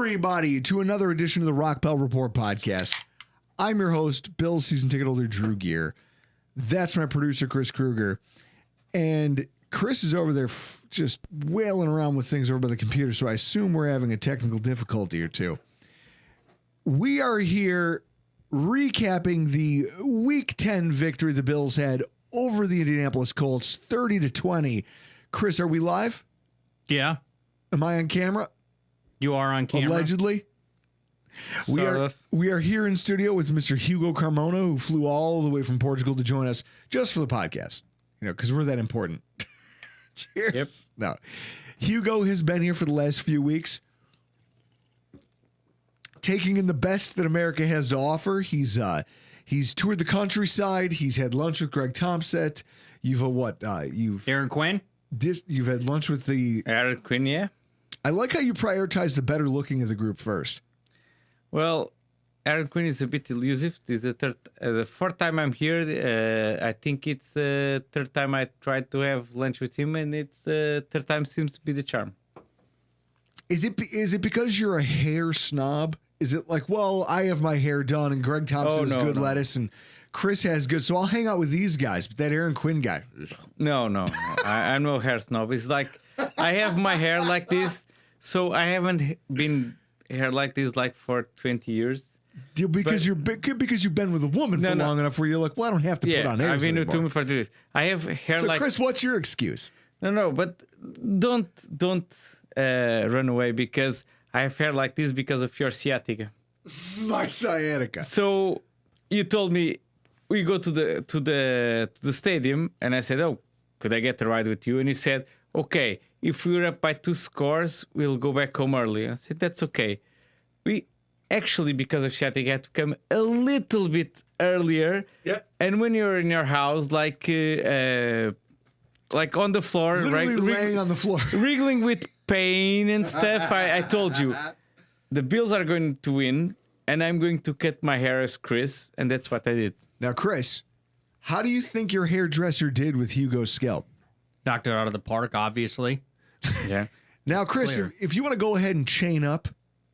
everybody to another edition of the Rockpile Report podcast. I'm your host, Bill season ticket holder Drew Gear. That's my producer, Chris Kruger. And Chris is over there just wailing around with things over by the computer, so I assume we're having a technical difficulty or two. We are here recapping the Week 10 victory the Bills had over the Indianapolis Colts, 30-20. Chris, are we live? Yeah. Am I on camera? You are on camera. Allegedly. We are here in studio with Mr. Hugo Carmona, who flew all the way from Portugal to join us just for the podcast. You know, because we're that important. Cheers. Yep. No. Hugo has been here for the last few weeks, taking in the best that America has to offer. He's toured the countryside. He's had lunch with Greg Thompson. You've Aaron Quinn? You've had lunch with the Aaron Quinn, yeah. I like how you prioritize the better looking of the group first. Well, Aaron Quinn is a bit elusive. This is the fourth time I'm here. I think it's the third time I tried to have lunch with him, and it's the third time seems to be the charm. Is it because you're a hair snob? Is it like, well, I have my hair done, and Greg Thompson has good lettuce, and Chris has good, so I'll hang out with these guys, but that Aaron Quinn guy. No. I'm no hair snob. It's like I have my hair like this, so I haven't been hair like this like for 20 years. Because you've been with a woman for long enough where you're like, well, I don't have to put on hair. I've been with him for 2 years. I have hair so like. Chris, what's your excuse? No, but don't run away because I have hair like this because of your sciatica. My sciatica. So you told me we go to the stadium, and I said, "Oh, could I get a ride with you?" And you said, "Okay, if we're up by 2 scores, we'll go back home early." I said, "That's okay." We actually, because of sciatica, had to come a little bit earlier. Yeah. And when you're in your house, like on the floor, literally right, laying on the floor, wriggling with pain and stuff, I told you, the Bills are going to win, and I'm going to cut my hair as Chris, and that's what I did. Now, Chris, how do you think your hairdresser did with Hugo's scalp? Knocked it out of the park, obviously. Yeah. Now, Chris, if you want to go ahead and chain up.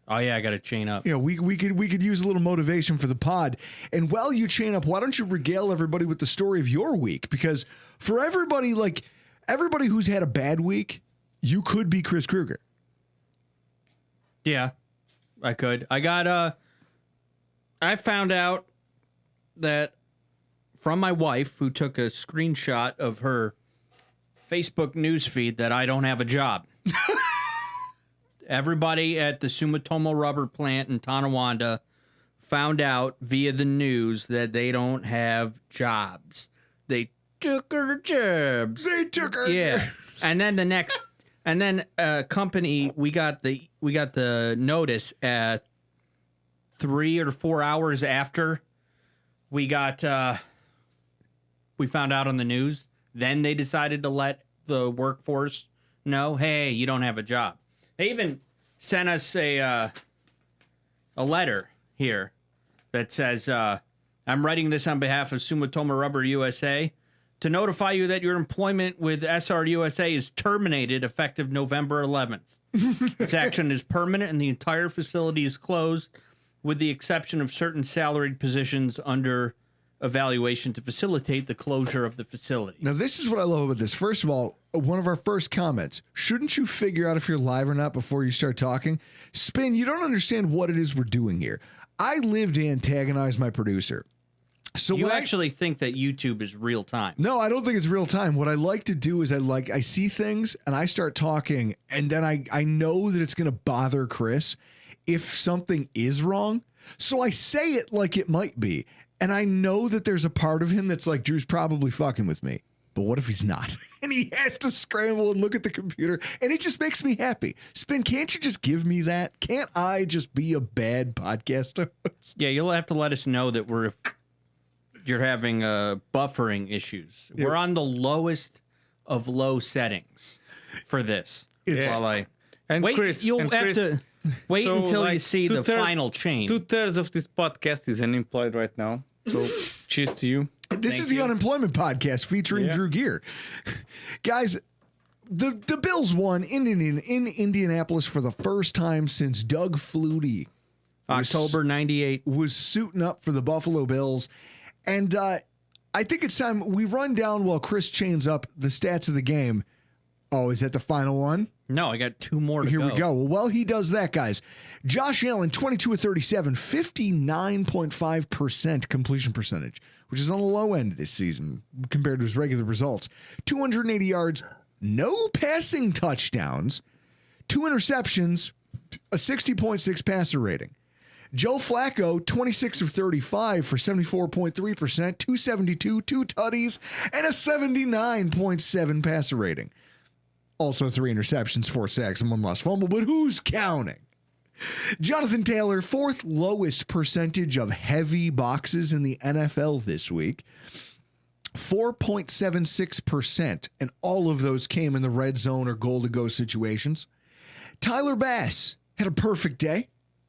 Oh, yeah, I got to chain up. You know, we could use a little motivation for the pod. And while you chain up, why don't you regale everybody with the story of your week? Because for everybody who's had a bad week, you could be Chris Kruger. Yeah, I could. I found out that from my wife, who took a screenshot of her Facebook newsfeed, that I don't have a job. Everybody at the Sumitomo rubber plant in Tonawanda found out via the news that they don't have jobs. They took her jobs. They took her. Yeah. And then company, we got the notice at 3 or 4 hours after we found out on the news. Then they decided to let the workforce know, hey, you don't have a job. They even sent us a letter here that says, I'm writing this on behalf of Sumitomo Rubber USA to notify you that your employment with SR USA is terminated effective November 11th. This action is permanent and the entire facility is closed with the exception of certain salaried positions under evaluation to facilitate the closure of the facility. Now, this is what I love about this. First of all, one of our first comments, shouldn't you figure out if you're live or not before you start talking? Spin, you don't understand what it is we're doing here. I live to antagonize my producer. So you actually think that YouTube is real time? No, I don't think it's real time. What I like to do is I see things and I start talking, and then I know that it's going to bother Chris if something is wrong. So I say it like it might be. And I know that there's a part of him that's like, Drew's probably fucking with me. But what if he's not? And he has to scramble and look at the computer. And it just makes me happy. Spin, can't you just give me that? Can't I just be a bad podcaster? Yeah, you'll have to let us know that you're having buffering issues. Yeah. We're on the lowest of low settings for this. Chris, you'll have to wait until you see the final change. 2/3 of this podcast is unemployed right now. So cheers to you. This is the unemployment podcast featuring Drew Gear. Guys, the Bills won in Indianapolis for the first time since Doug Flutie October 98 was suiting up for the Buffalo Bills. And I think it's time we run down while Chris chains up the stats of the game. Oh, is that the final one? No, I got two more to Here go. we go. Well, while he does that, guys, Josh Allen, 22 of 37, 59.5% completion percentage, which is on the low end this season compared to his regular results. 280 yards, no passing touchdowns, 2 interceptions, a 60.6 passer rating. Joe Flacco, 26 of 35 for 74.3%, 272, 2 tutties, and a 79.7 passer rating. Also 3 interceptions, 4 sacks, and 1 lost fumble, but who's counting? Jonathan Taylor, 4th lowest percentage of heavy boxes in the NFL this week. 4.76%, and all of those came in the red zone or goal-to-go situations. Tyler Bass had a perfect day.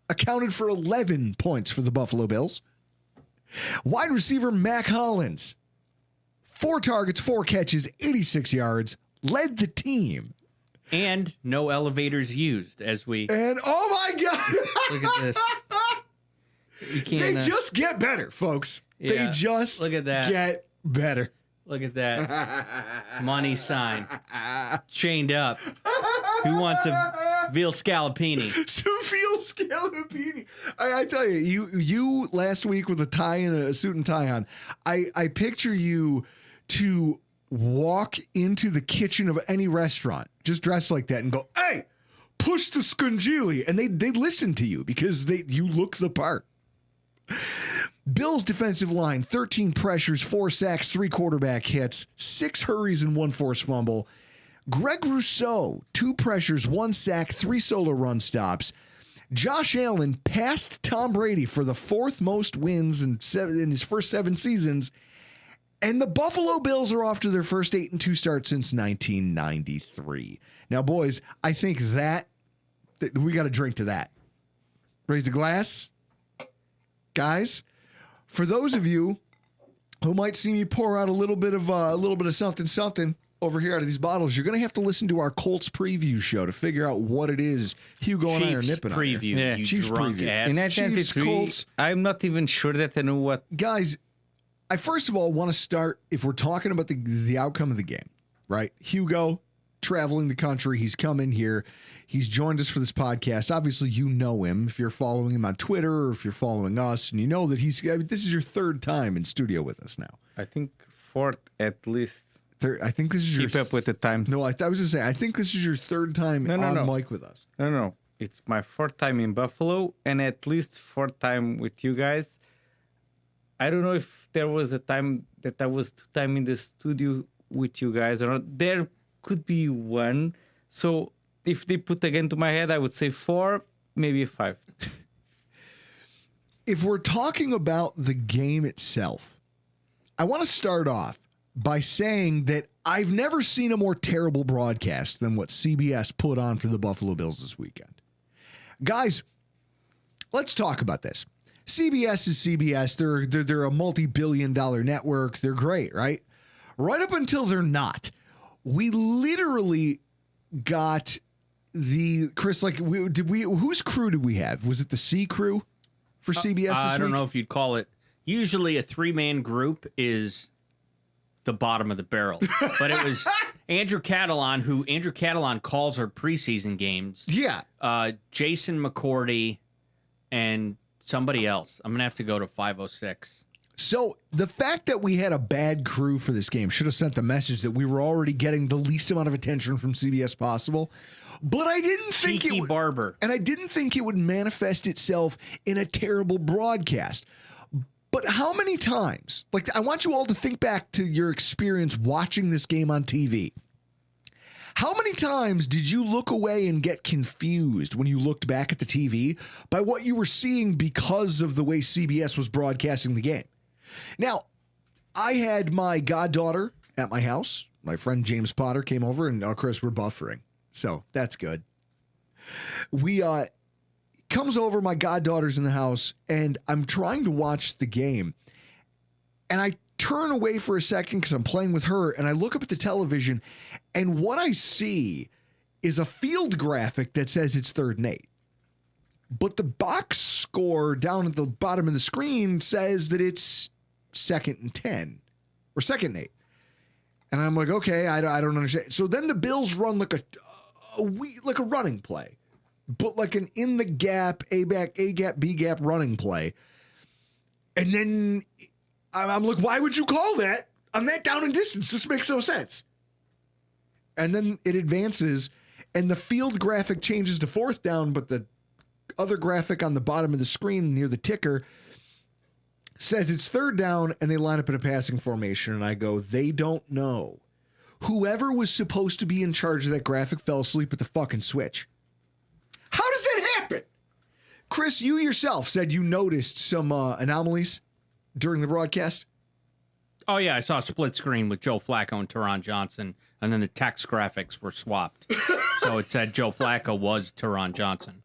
Accounted for 11 points for the Buffalo Bills. Wide receiver Mac Hollins, 4 targets, 4 catches, 86 yards, led the team. And no elevators used as we And oh my God, look at this. You they can't just get better, folks. They Yeah, just look at that. get better. look at that money sign chained up. Who wants a veal scallopini? Sufil Scalapini. I tell you, you last week with a tie and a suit and tie on, I picture you to walk into the kitchen of any restaurant, just dressed like that and go, hey, push the scungili. And they listen to you because you look the part. Bills defensive line, 13 pressures, 4 sacks, 3 quarterback hits, 6 hurries and 1 forced fumble. Greg Rousseau, 2 pressures, 1 sack, 3 solo run stops. Josh Allen passed Tom Brady for the 4th most wins in his first 7 seasons. And the Buffalo Bills are off to their first 8-2 start since 1993. Now, boys, I think that we got to drink to that. Raise a glass. Guys, for those of you who might see me pour out a little bit of something over here out of these bottles, you're going to have to listen to our Colts preview show to figure out what it is Hugo and I are nipping preview, on. Yeah. you Chiefs drunk preview. ass. In Chiefs, 1993, Colts. I'm not even sure that I know what. Guys, I first of all want to start, if we're talking about the outcome of the game, right? Hugo traveling the country. He's come in here. He's joined us for this podcast. Obviously, you know him if you're following him on Twitter or if you're following us, and you know that this is your 3rd time in studio with us now. I think 4th at least. I think this is your... Keep up with the times. No, I was going to say, I think this is your 3rd time on mic with us. No. It's my 4th time in Buffalo and at least 4th time with you guys. I don't know if there was a time that I was 2 times in the studio with you guys or not. There could be 1. So if they put again to my head, I would say 4, maybe 5. If we're talking about the game itself, I want to start off by saying that I've never seen a more terrible broadcast than what CBS put on for the Buffalo Bills this weekend. Guys, let's talk about this. CBS is CBS. They're a multi-billion-dollar network. They're great, right? Right up until they're not. We literally got Chris, whose crew did we have? Was it the C crew for CBS this week? I don't know if you'd call it. Usually a 3-man group is the bottom of the barrel. But it was Andrew Catalon, who Andrew Catalon calls our preseason games. Yeah. Jason McCourty and somebody else. I'm going to have to go to 506. So the fact that we had a bad crew for this game should have sent the message that we were already getting the least amount of attention from CBS possible. But I didn't think Cheeky Barber. And I didn't think it would manifest itself in a terrible broadcast. But how many times? I want you all to think back to your experience watching this game on TV. How many times did you look away and get confused when you looked back at the TV by what you were seeing because of the way CBS was broadcasting the game? Now, I had my goddaughter at my house. My friend James Potter came over, and Chris, we're buffering. So that's good. We comes over, my goddaughter's in the house, and I'm trying to watch the game. And I turn away for a second because I'm playing with her, and I look up at the television, And what I see is a field graphic that says it's 3rd and 8. But the box score down at the bottom of the screen says that it's 2nd and 10 or 2nd and 8. And I'm like, okay, I don't understand. So then the Bills run like a running play, but like an in the gap, A gap, B gap running play. And then I'm like, why would you call that on that down and distance? This makes no sense. And then it advances and the field graphic changes to 4th down, but the other graphic on the bottom of the screen near the ticker says it's 3rd down and they line up in a passing formation. And I go, they don't know. Whoever was supposed to be in charge of that graphic fell asleep at the fucking switch. How does that happen? Chris, you yourself said you noticed some anomalies during the broadcast. Oh, yeah, I saw a split screen with Joe Flacco and Taron Johnson, and then the text graphics were swapped. So it said Joe Flacco was Taron Johnson.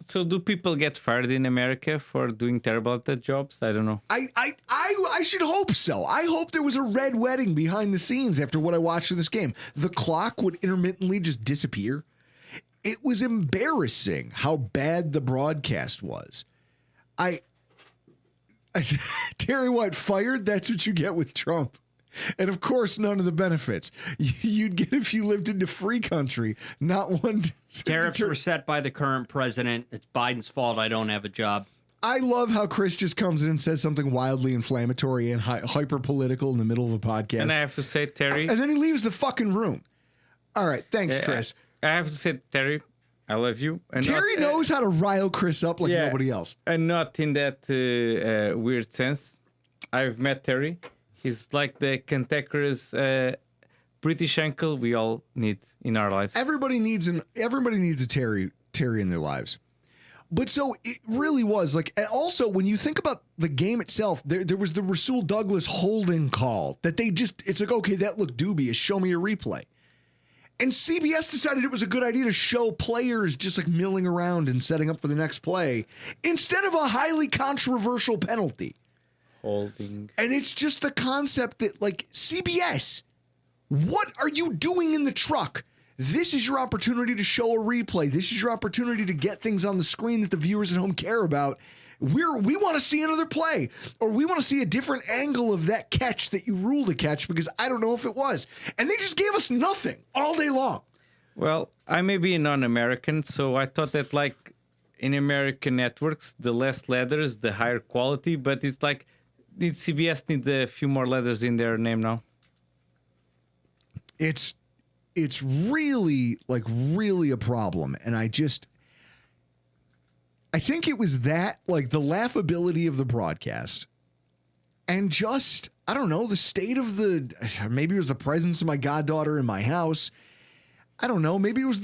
So do people get fired in America for doing terrible at their jobs? I don't know. I should hope so. I hope there was a red wedding behind the scenes after what I watched in this game. The clock would intermittently just disappear. It was embarrassing how bad the broadcast was. Terry White fired. That's what you get with Trump. And of course, none of the benefits you'd get if you lived in a free country, not one. Tariffs were set by the current president. It's Biden's fault I don't have a job. I love how Chris just comes in and says something wildly inflammatory and hyper political in the middle of a podcast. And I have to say, Terry. And then he leaves the fucking room. All right. Thanks, Chris. I have to say, Terry, I love you. And Terry knows how to rile Chris up like nobody else. And not in that weird sense. I've met Terry. He's like the cantankerous British uncle we all need in our lives. Everybody needs a Terry in their lives. But so it really was like, also when you think about the game itself, there was the Rasul Douglas holding call that it's like, okay, that looked dubious. Show me a replay. And CBS decided it was a good idea to show players just like milling around and setting up for the next play instead of a highly controversial penalty. Holding. And it's just the concept that like CBS, what are you doing in the truck? This is your opportunity to show a replay. This is your opportunity to get things on the screen that the viewers at home care about. We want to see another play, or we want to see a different angle of that catch that you ruled a catch because I don't know if it was. And they just gave us nothing all day long. Well, I may be a non-American, so I thought that like in American networks, the less letters, the higher quality. But it's like CBS needs a few more letters in their name now. It's really a problem. And I think it was that, like the laughability of the broadcast and just, I don't know, the state of maybe it was the presence of my goddaughter in my house. I don't know. Maybe it was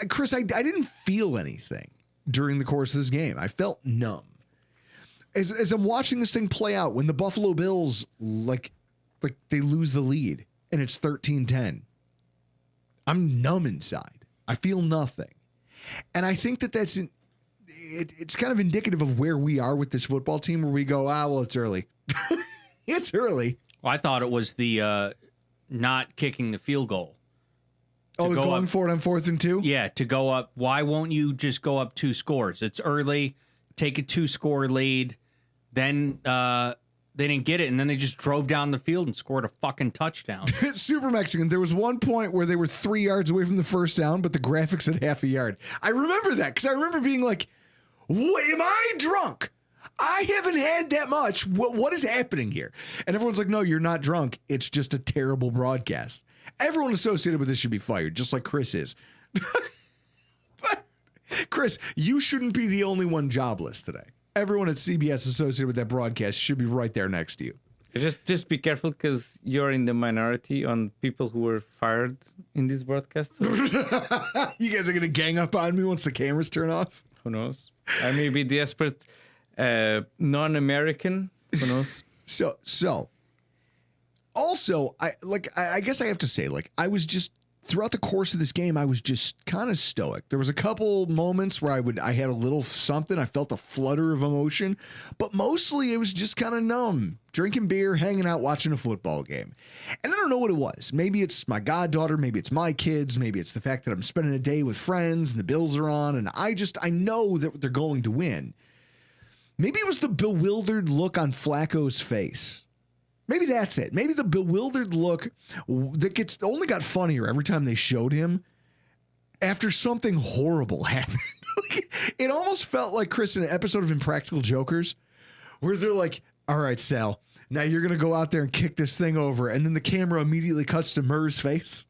Chris, I didn't feel anything during the course of this game. I felt numb. As I'm watching this thing play out, when the Buffalo Bills, like they lose the lead and it's 13-10, I'm numb inside. I feel nothing. And I think it's kind of indicative of where we are with this football team, where we go, well, it's early. It's early. Well, I thought it was the not kicking the field goal. Going for it on 4th and 2? Yeah, to go up. Why won't you just go up 2 scores? It's early. Take a 2-score lead. Then they didn't get it, and then they just drove down the field and scored a fucking touchdown. Super Mexican. There was one point where they were 3 yards away from the first down, but the graphics said half a yard. I remember that because I remember being like, am I drunk? I haven't had that much. What is happening here? And everyone's like, no, you're not drunk. It's just a terrible broadcast. Everyone associated with this should be fired, just like Chris is. But Chris, you shouldn't be the only one jobless today. Everyone at CBS associated with that broadcast should be right there next to you. Just be careful because you're in the minority on people who were fired in this broadcast. So. You guys are going to gang up on me once the cameras turn off? Who knows? I may be the expert non-American. Who knows? So also, I guess I have to say, like, I was just throughout the course of this game, I was just kind of stoic. There was a couple moments where I had a little something. I felt a flutter of emotion, but mostly it was just kind of numb, drinking beer, hanging out, watching a football game. And I don't know what it was. Maybe it's my goddaughter. Maybe it's my kids. Maybe it's the fact that I'm spending a day with friends and the Bills are on. And I know that they're going to win. Maybe it was the bewildered look on Flacco's face. Maybe that's it. Maybe the bewildered look that only got funnier every time they showed him after something horrible happened. It almost felt like, Chris, in an episode of Impractical Jokers where they're like, all right, Sal, now you're going to go out there and kick this thing over. And then the camera immediately cuts to Murr's face.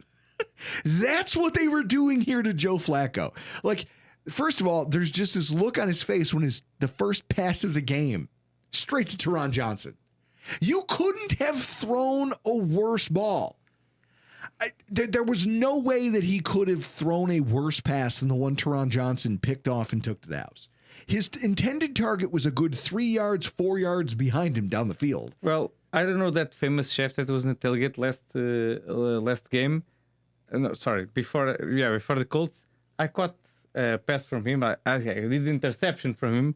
That's what they were doing here to Joe Flacco. Like, first of all, there's just this look on his face when the first pass of the game, straight to Taron Johnson. You couldn't have thrown a worse ball. There was no way that he could have thrown a worse pass than the one Taron Johnson picked off and took to the house. His intended target was a good 3 yards, 4 yards behind him down the field. Well, I don't know that famous chef that was in the tailgate last game. No, sorry, before the Colts. I caught a pass from him. I did interception from him.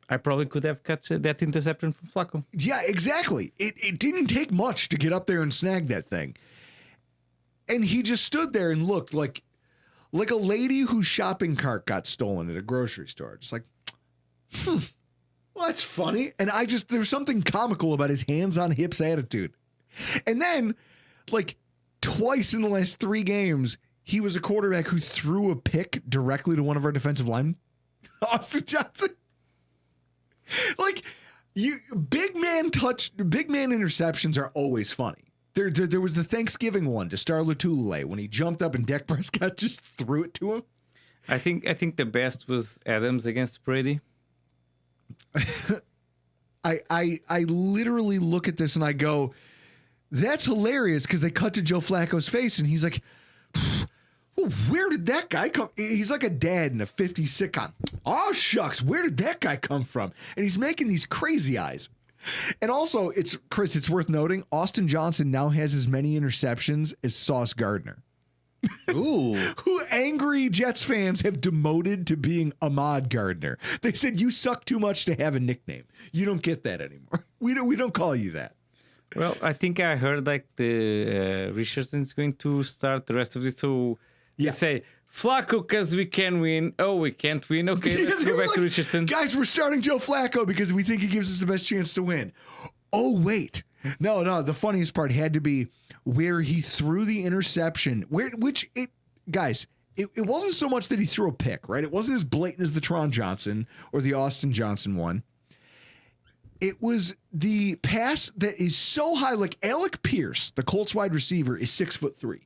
I probably could have caught that interception from Flacco. Yeah, exactly. It didn't take much to get up there and snag that thing. And he just stood there and looked like a lady whose shopping cart got stolen at a grocery store. Just like, well, that's funny. And there's something comical about his hands on hips attitude. And then, like, twice in the last 3 games, he was a quarterback who threw a pick directly to one of our defensive linemen, Austin Johnson. Like, big man interceptions are always funny. There was the Thanksgiving one to Star Lotulelei when he jumped up and Dak Prescott just threw it to him. I think the best was Adams against Brady. I literally look at this and I go, that's hilarious, because they cut to Joe Flacco's face and he's like, where did that guy come? He's like a dad in a 50s sitcom. Oh, shucks, where did that guy come from? And he's making these crazy eyes. And also, Chris, it's worth noting, Austin Johnson now has as many interceptions as Sauce Gardner. Ooh. Who angry Jets fans have demoted to being Ahmad Gardner. They said, you suck too much to have a nickname. You don't get that anymore. We don't call you that. Well, I think I heard like the Richardson's going to start the rest of it. So you say, Flacco, because we can win. Oh, we can't win. Okay, let's go back to Richardson. Guys, we're starting Joe Flacco because we think he gives us the best chance to win. Oh, wait. No. The funniest part had to be where he threw the interception. Guys, it wasn't so much that he threw a pick, right? It wasn't as blatant as the Taron Johnson or the Austin Johnson one. It was the pass that is so high, like Alec Pierce, the Colts wide receiver, is 6'3".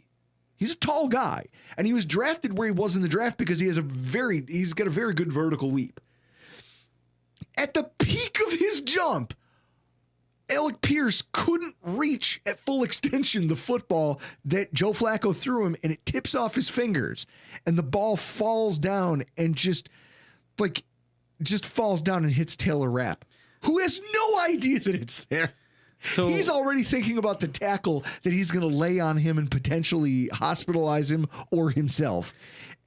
He's a tall guy, and he was drafted where he was in the draft because he's got a very good vertical leap. At the peak of his jump, Alec Pierce couldn't reach at full extension the football that Joe Flacco threw him, and it tips off his fingers, and the ball falls down and just falls down and hits Taylor Rapp, who has no idea that it's there. So he's already thinking about the tackle that he's going to lay on him and potentially hospitalize him or himself.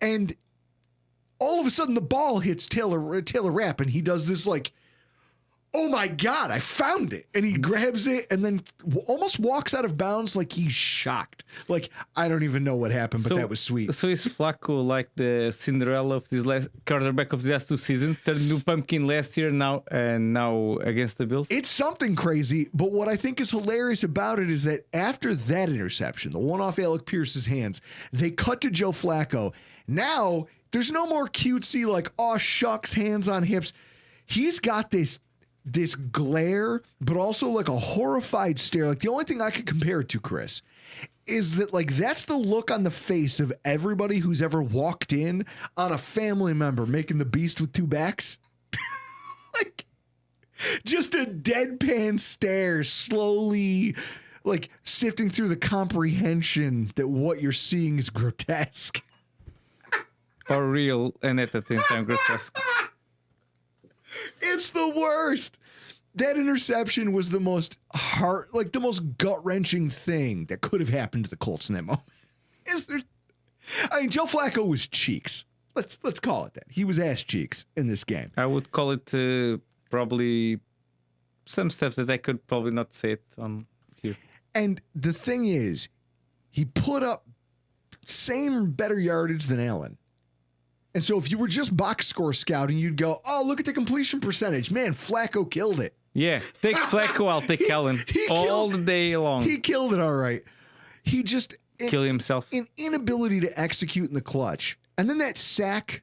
And all of a sudden the ball hits Taylor Rapp, and he does this like, oh my God, I found it. And he grabs it and then almost walks out of bounds like he's shocked. Like, I don't even know what happened, but that was sweet. So is Flacco like the Cinderella of this last quarterback of the last 2 seasons? Turned into pumpkin last year now against the Bills? It's something crazy, but what I think is hilarious about it is that after that interception, the one off Alec Pierce's hands, they cut to Joe Flacco. Now, there's no more cutesy like, oh, shucks, hands on hips. He's got this glare, but also like a horrified stare. Like, the only thing I could compare it to, Chris, is that like that's the look on the face of everybody who's ever walked in on a family member making the beast with 2 backs. Like, just a deadpan stare, slowly like sifting through the comprehension that what you're seeing is grotesque. Or real, and at the same time grotesque. It's the worst. That interception was the most gut-wrenching thing that could have happened to the Colts in that moment. I mean, Joe Flacco was cheeks. Let's call it that. He was ass cheeks in this game. I would call it probably some stuff that I could probably not say it on here. And the thing is, he put up same better yardage than Allen. And so if you were just box score scouting, you'd go, oh, look at the completion percentage. Man, Flacco killed it. Yeah, take Flacco, I'll take Allen all the day long. He killed it all right. He just... Kill himself. An inability to execute in the clutch. And then that sack,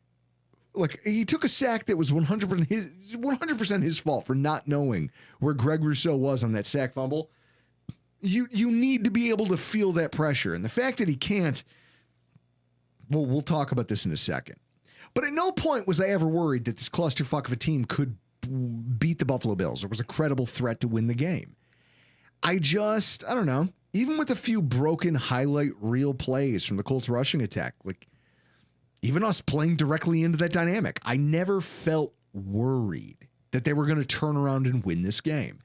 like he took a sack that was 100% his fault for not knowing where Greg Rousseau was on that sack fumble. You need to be able to feel that pressure. And the fact that he can't, well, we'll talk about this in a second. But at no point was I ever worried that this clusterfuck of a team could beat the Buffalo Bills or was a credible threat to win the game. I don't know. Even with a few broken highlight reel plays from the Colts rushing attack, like even us playing directly into that dynamic, I never felt worried that they were going to turn around and win this game.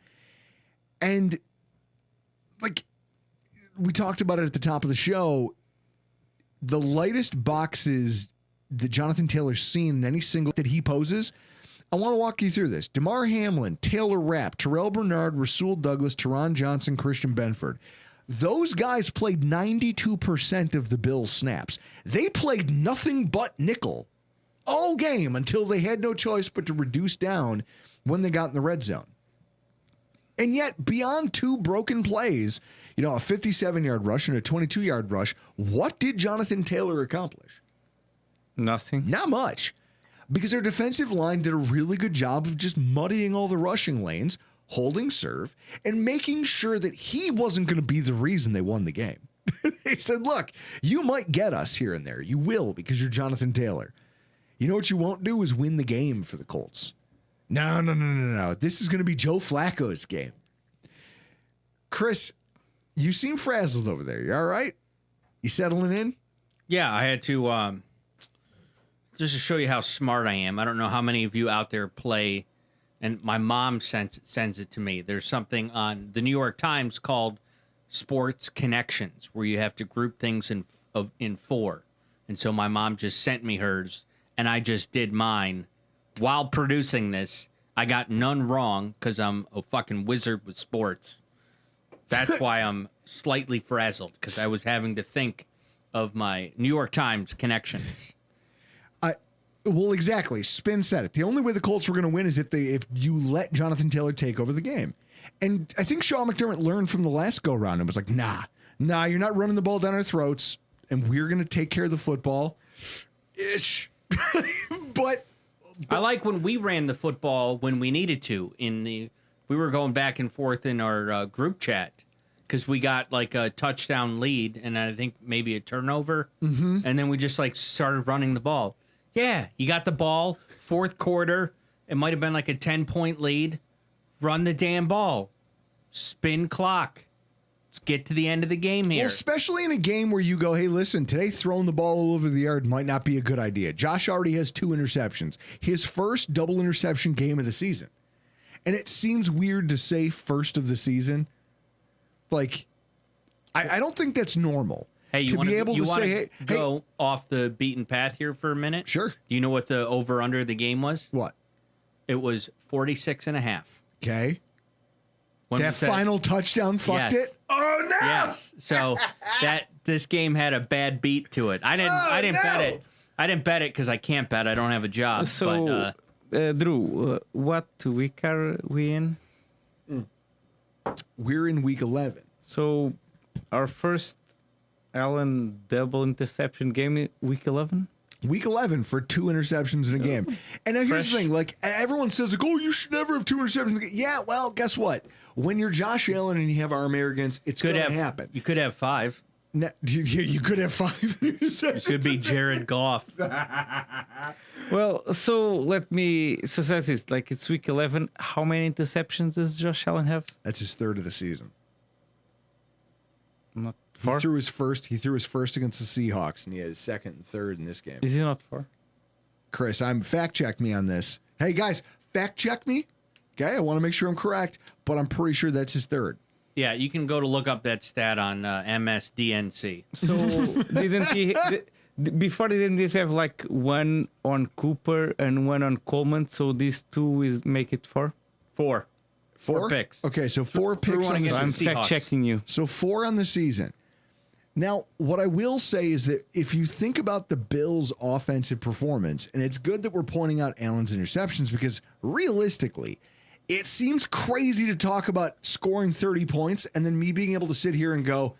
And like we talked about it at the top of the show, the lightest boxes that Jonathan Taylor's seen in any single that he poses, I want to walk you through this. Damar Hamlin, Taylor Rapp, Terrell Bernard, Rasul Douglas, Taron Johnson, Christian Benford. Those guys played 92% of the Bills' snaps. They played nothing but nickel all game until they had no choice but to reduce down when they got in the red zone. And yet, beyond two broken plays, a 57-yard rush and a 22-yard rush, what did Jonathan Taylor accomplish? Nothing. Not much. Because their defensive line did a really good job of just muddying all the rushing lanes, holding serve, and making sure that he wasn't going to be the reason they won the game. They said, look, you might get us here and there. You will because you're Jonathan Taylor. You know what you won't do is win the game for the Colts. No. This is going to be Joe Flacco's game. Chris, you seem frazzled over there. You all right? You settling in? Yeah, I had to just to show you how smart I am. I don't know how many of you out there play, and my mom sends it to me. There's something on the New York Times called Sports Connections, where you have to group things in four. And so my mom just sent me hers, and I just did mine while producing this. I got none wrong because I'm a fucking wizard with sports. That's why I'm slightly frazzled, because I was having to think of my New York Times connections. Well, exactly. Spin said it. The only way the Colts were going to win is if you let Jonathan Taylor take over the game. And I think Sean McDermott learned from the last go-round and was like, nah, you're not running the ball down our throats, and we're going to take care of the football. Ish. But I like when we ran the football when we needed to. We were going back and forth in our group chat because we got like a touchdown lead and I think maybe a turnover. Mm-hmm. And then we just like started running the ball. Yeah, you got the ball, fourth quarter. It might have been like a 10-point lead. Run the damn ball. Spin clock. Let's get to the end of the game here. Well, especially in a game where you go, hey, listen, today throwing the ball all over the yard might not be a good idea. Josh already has 2 interceptions. His first double interception game of the season. And it seems weird to say first of the season. Like, I don't think that's normal. Hey, to be able to say, go off the beaten path here for a minute? Sure. Do you know what the over-under of the game was? What? It was 46.5. Okay. That final touchdown fucked it? Oh, no! Yes. So this game had a bad beat to it. I didn't bet it. I didn't bet it because I can't bet. I don't have a job. So, Drew, what week are we in? We're in week 11. So, our first Allen double interception game, week 11? Week 11 for 2 interceptions in a game. And now here's the thing. Like, everyone says, like, oh, you should never have 2 interceptions in a game. Yeah, well, guess what? When you're Josh Allen and you have arm arrogance, it's going to happen. You could have 5. No, you could have 5 interceptions. It could be Jared Goff. Well, so that's it. Like, it's week 11. How many interceptions does Josh Allen have? That's his 3rd of the season. Not He 4? threw his first against the Seahawks, and he had his 2nd and 3rd in this game. Is he not 4? Chris, fact check me on this. Hey guys, fact check me. Okay, I want to make sure I'm correct, but I'm pretty sure that's his 3rd. Yeah, you can go to look up that stat on MSDNC. So didn't he? Before they didn't have like one on Cooper and one on Coleman. So these two is make it four. Four picks. Okay, so 4 picks one on the against season. I'm Seahawks. fact checking you. So 4 on the season. Now, what I will say is that if you think about the Bills' offensive performance, and it's good that we're pointing out Allen's interceptions because realistically, it seems crazy to talk about scoring 30 points and then me being able to sit here and go,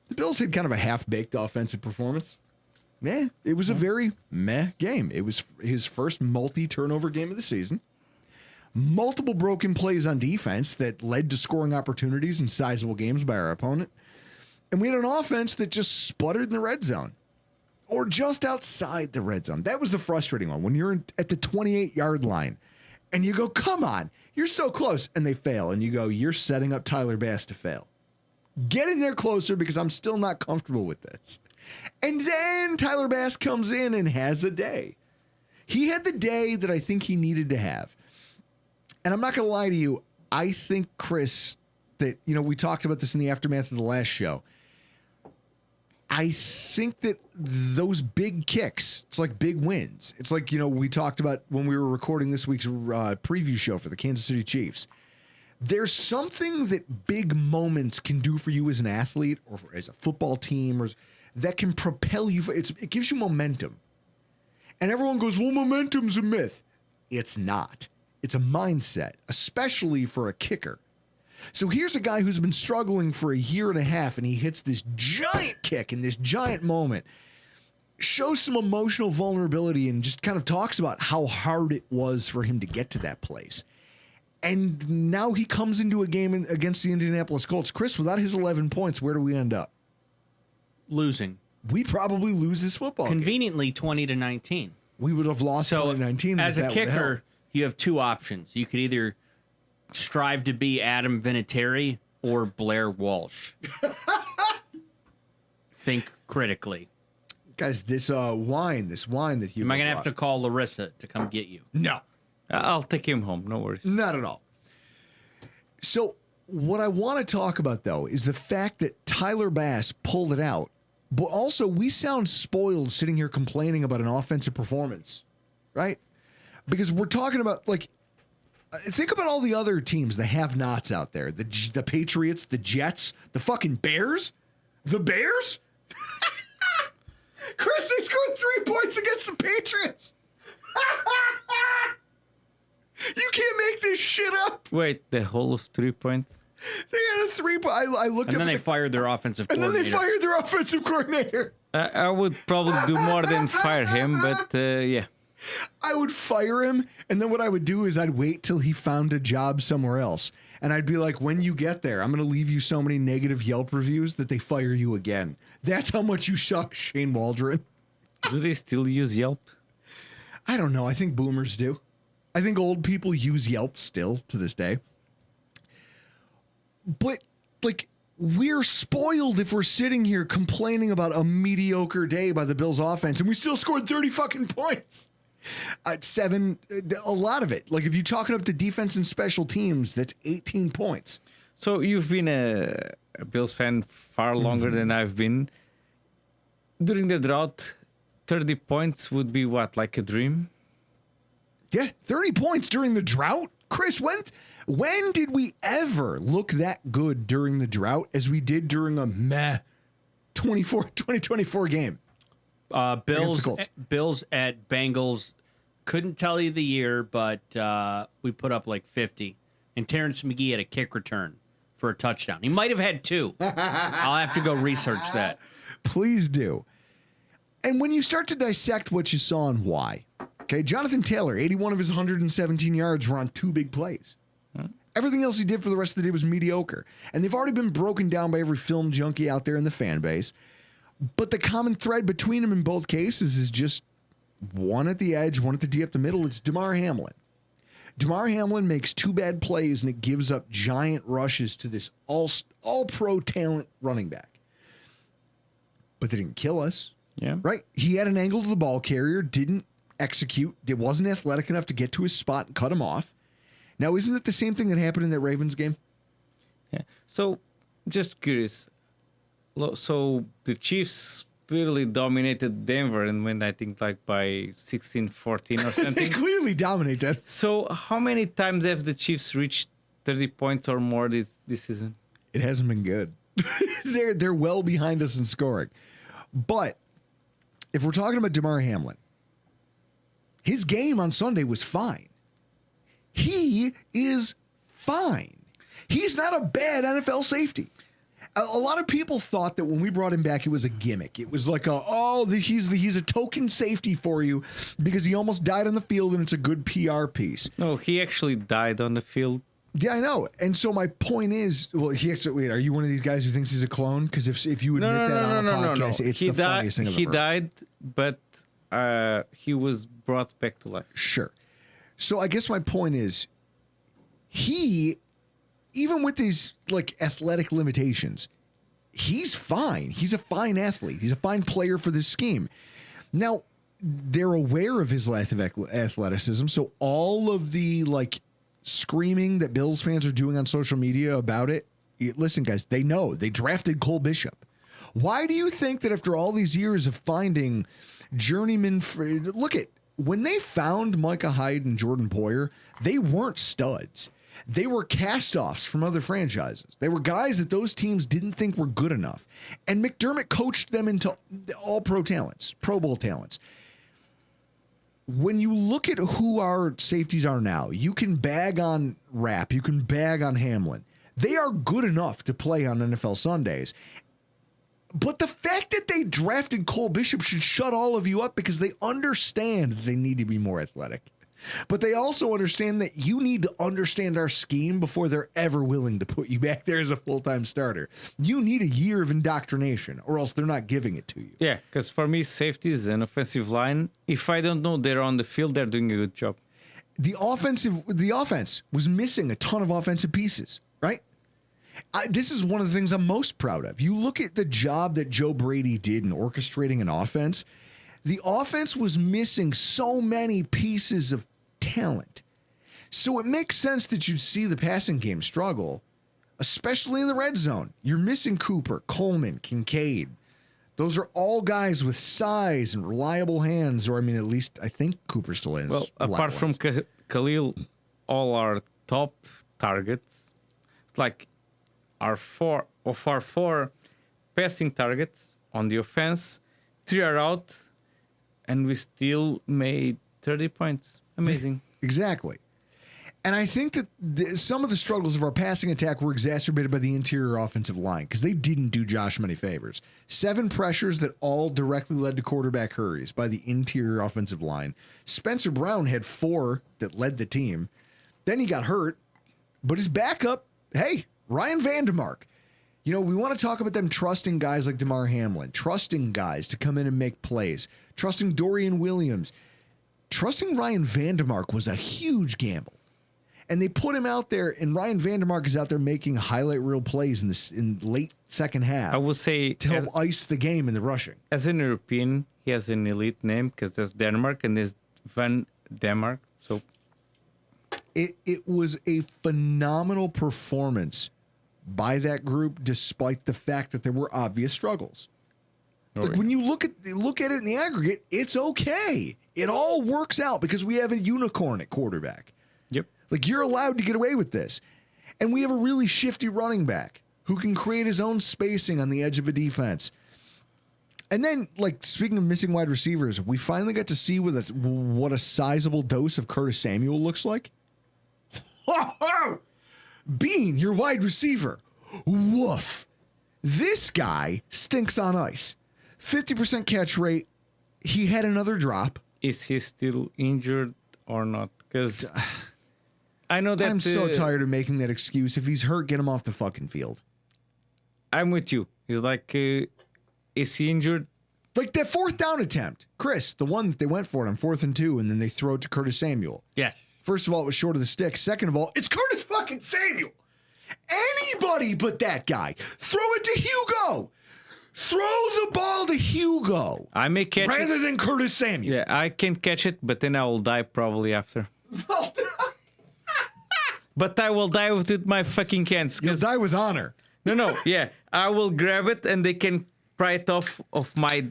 the Bills had kind of a half-baked offensive performance. It was a very meh game. It was his first multi-turnover game of the season. Multiple broken plays on defense that led to scoring opportunities in sizable games by our opponent. And we had an offense that just sputtered in the red zone or just outside the red zone. That was the frustrating one. When you're at the 28-yard line and you go, come on, you're so close, and they fail. And you go, you're setting up Tyler Bass to fail. Get in there closer because I'm still not comfortable with this. And then Tyler Bass comes in and has a day. He had the day that I think he needed to have. And I'm not going to lie to you. I think, Chris, that, we talked about this in the aftermath of the last show. I think that those big kicks, it's like big wins. It's like, we talked about when we were recording this week's preview show for the Kansas City Chiefs. There's something that big moments can do for you as an athlete or as a football team or that can propel you. It gives you momentum. And everyone goes, well, momentum's a myth. It's not. It's a mindset, especially for a kicker. So here's a guy who's been struggling for a year and a half, and he hits this giant kick in this giant moment, shows some emotional vulnerability, and just kind of talks about how hard it was for him to get to that place. And now he comes into a game against the Indianapolis Colts. Chris, without his 11 points, where do we end up? Losing. We probably lose this football game. Conveniently 20-19. We would have lost 2019. As a kicker, you have two options. You could either strive to be Adam Vinatieri or Blair Walsh. Think critically. Guys, this wine that you am I going to have to call Larissa to come get you? No. I'll take him home. No worries. Not at all. So what I want to talk about, though, is the fact that Tyler Bass pulled it out. But also, we sound spoiled sitting here complaining about an offensive performance, right? Because we're talking about, think about all the other teams, the have-nots out there. The Patriots, the Jets, the fucking Bears. The Bears? Chris, they scored 3 points against the Patriots. You can't make this shit up. Wait, the whole of 3 points? They had a 3 point. I looked and up. then they fired their offensive and coordinator. then they fired their offensive coordinator. I would probably do more than fire him, but yeah. I would fire him, and then what I would do is I'd wait till he found a job somewhere else. And I'd be like, when you get there, I'm going to leave you so many negative Yelp reviews that they fire you again. That's how much you suck, Shane Waldron. Do they still use Yelp? I don't know. I think boomers do. I think old people use Yelp still to this day. But, we're spoiled if we're sitting here complaining about a mediocre day by the Bills offense, and we still scored 30 fucking points. At 7, a lot of it. If you're chalking up to defense and special teams, that's 18 points. So you've been a Bills fan far longer than I've been. During the drought, 30 points would be what, like a dream? Yeah, 30 points during the drought. Chris, when did we ever look that good during the drought as we did during a meh 2024 game? Bills at Bengals. Couldn't tell you the year, but we put up 50. And Terrence McGee had a kick return for a touchdown. He might have had 2. I'll have to go research that. Please do. And when you start to dissect what you saw and why, okay, Jonathan Taylor, 81 of his 117 yards were on 2 big plays. Everything else he did for the rest of the day was mediocre. And they've already been broken down by every film junkie out there in the fan base. But the common thread between them in both cases is just one at the edge, one at the D up the middle. It's Damar Hamlin. Damar Hamlin makes 2 bad plays, and it gives up giant rushes to this all-pro talent running back. But they didn't kill us. Yeah. Right? He had an angle to the ball carrier, didn't execute. It wasn't athletic enough to get to his spot and cut him off. Now, isn't it the same thing that happened in that Ravens game? Yeah. So Just curious. So the Chiefs clearly dominated Denver and went, I think, like by 16-14 or They something. clearly dominated. So how many times have the Chiefs reached 30 points or more this season? It hasn't been good. They're well behind us in scoring. But if we're talking about Damar Hamlin, his game on Sunday was fine. He is fine. He's not a bad NFL safety. A lot of people thought that when we brought him back, it was a gimmick. It was like he's a token safety for you because he almost died on the field and it's a good PR piece. No, he actually died on the field. Yeah, I know. And so my point is, well, wait, are you one of these guys who thinks he's a clone? Because if you admit that on a podcast, it's the funniest thing I've ever heard. He died, but he was brought back to life. Sure. So I guess my point is, even with these like athletic limitations, he's fine. He's a fine athlete. He's a fine player for this scheme. Now, they're aware of his lack of athleticism, so all of the like screaming that Bills fans are doing on social media about it, listen, guys, they know. They drafted Cole Bishop. Why do you think that after all these years of finding journeyman, when they found Micah Hyde and Jordan Poyer, they weren't studs. They were cast-offs from other franchises. They were guys that those teams didn't think were good enough. And McDermott coached them into all Pro Bowl talents. When you look at who our safeties are now, you can bag on Rapp, you can bag on Hamlin. They are good enough to play on NFL Sundays. But the fact that they drafted Cole Bishop should shut all of you up because they understand that they need to be more athletic. But they also understand that you need to understand our scheme before they're ever willing to put you back there as a full-time starter. You need a year of indoctrination or else they're not giving it to you. Yeah, because for me, safeties and offensive line, if I don't know they're on the field, they're doing a good job. The offense was missing a ton of offensive pieces, right? This is one of the things I'm most proud of. You look at the job that Joe Brady did in orchestrating an offense. The offense was missing so many pieces of talent. So it makes sense that you'd see the passing game struggle, especially in the red zone. You're missing Cooper, Coleman, Kincaid. Those are all guys with size and reliable hands, or I mean, at least I think Cooper still is. Well, apart from Khalil, all our top targets, like our four passing targets on the offense, 3 are out, and we still made 30 points. Amazing. Exactly. And I think that some of the struggles of our passing attack were exacerbated by the interior offensive line because they didn't do Josh many favors. 7 pressures that all directly led to quarterback hurries by the interior offensive line. Spencer Brown had 4 that led the team. Then he got hurt, but his backup, hey, Ryan Vandermark. You know, we want to talk about them trusting guys like Damar Hamlin, trusting guys to come in and make plays, trusting Dorian Williams. Trusting Ryan Vandermark was a huge gamble. And they put him out there, and Ryan Vandermark is out there making highlight reel plays in late second half. I would say to help ice the game in the rushing. As an European, he has an elite name because there's Denmark and there's Van Denmark. So it was a phenomenal performance by that group, despite the fact that there were obvious struggles. Like when you look at it in the aggregate, it's okay. It all works out because we have a unicorn at quarterback. Yep. Like you're allowed to get away with this. And we have a really shifty running back who can create his own spacing on the edge of a defense. And then, like, speaking of missing wide receivers, we finally got to see what a sizable dose of Curtis Samuel looks like. Bean, your wide receiver. Woof. This guy stinks on ice. 50% catch rate. He had another drop. Is he still injured or not? Because I know that I'm so tired of making that excuse. If he's hurt, get him off the fucking field. I'm with you. He's like, is he injured? Like that 4th down attempt. Chris, the one that they went for it on 4th and 2, and then they throw it to Curtis Samuel. Yes. First of all, it was short of the stick. Second of all, it's Curtis fucking Samuel. Anybody but that guy. Throw it to Hugo. Throw the ball to Hugo. I may catch it. Rather than Curtis Samuel. Yeah, I can catch it, but then I will die probably after. But I will die with my fucking hands. You'll die with honor. No. Yeah, I will grab it and they can pry it off of my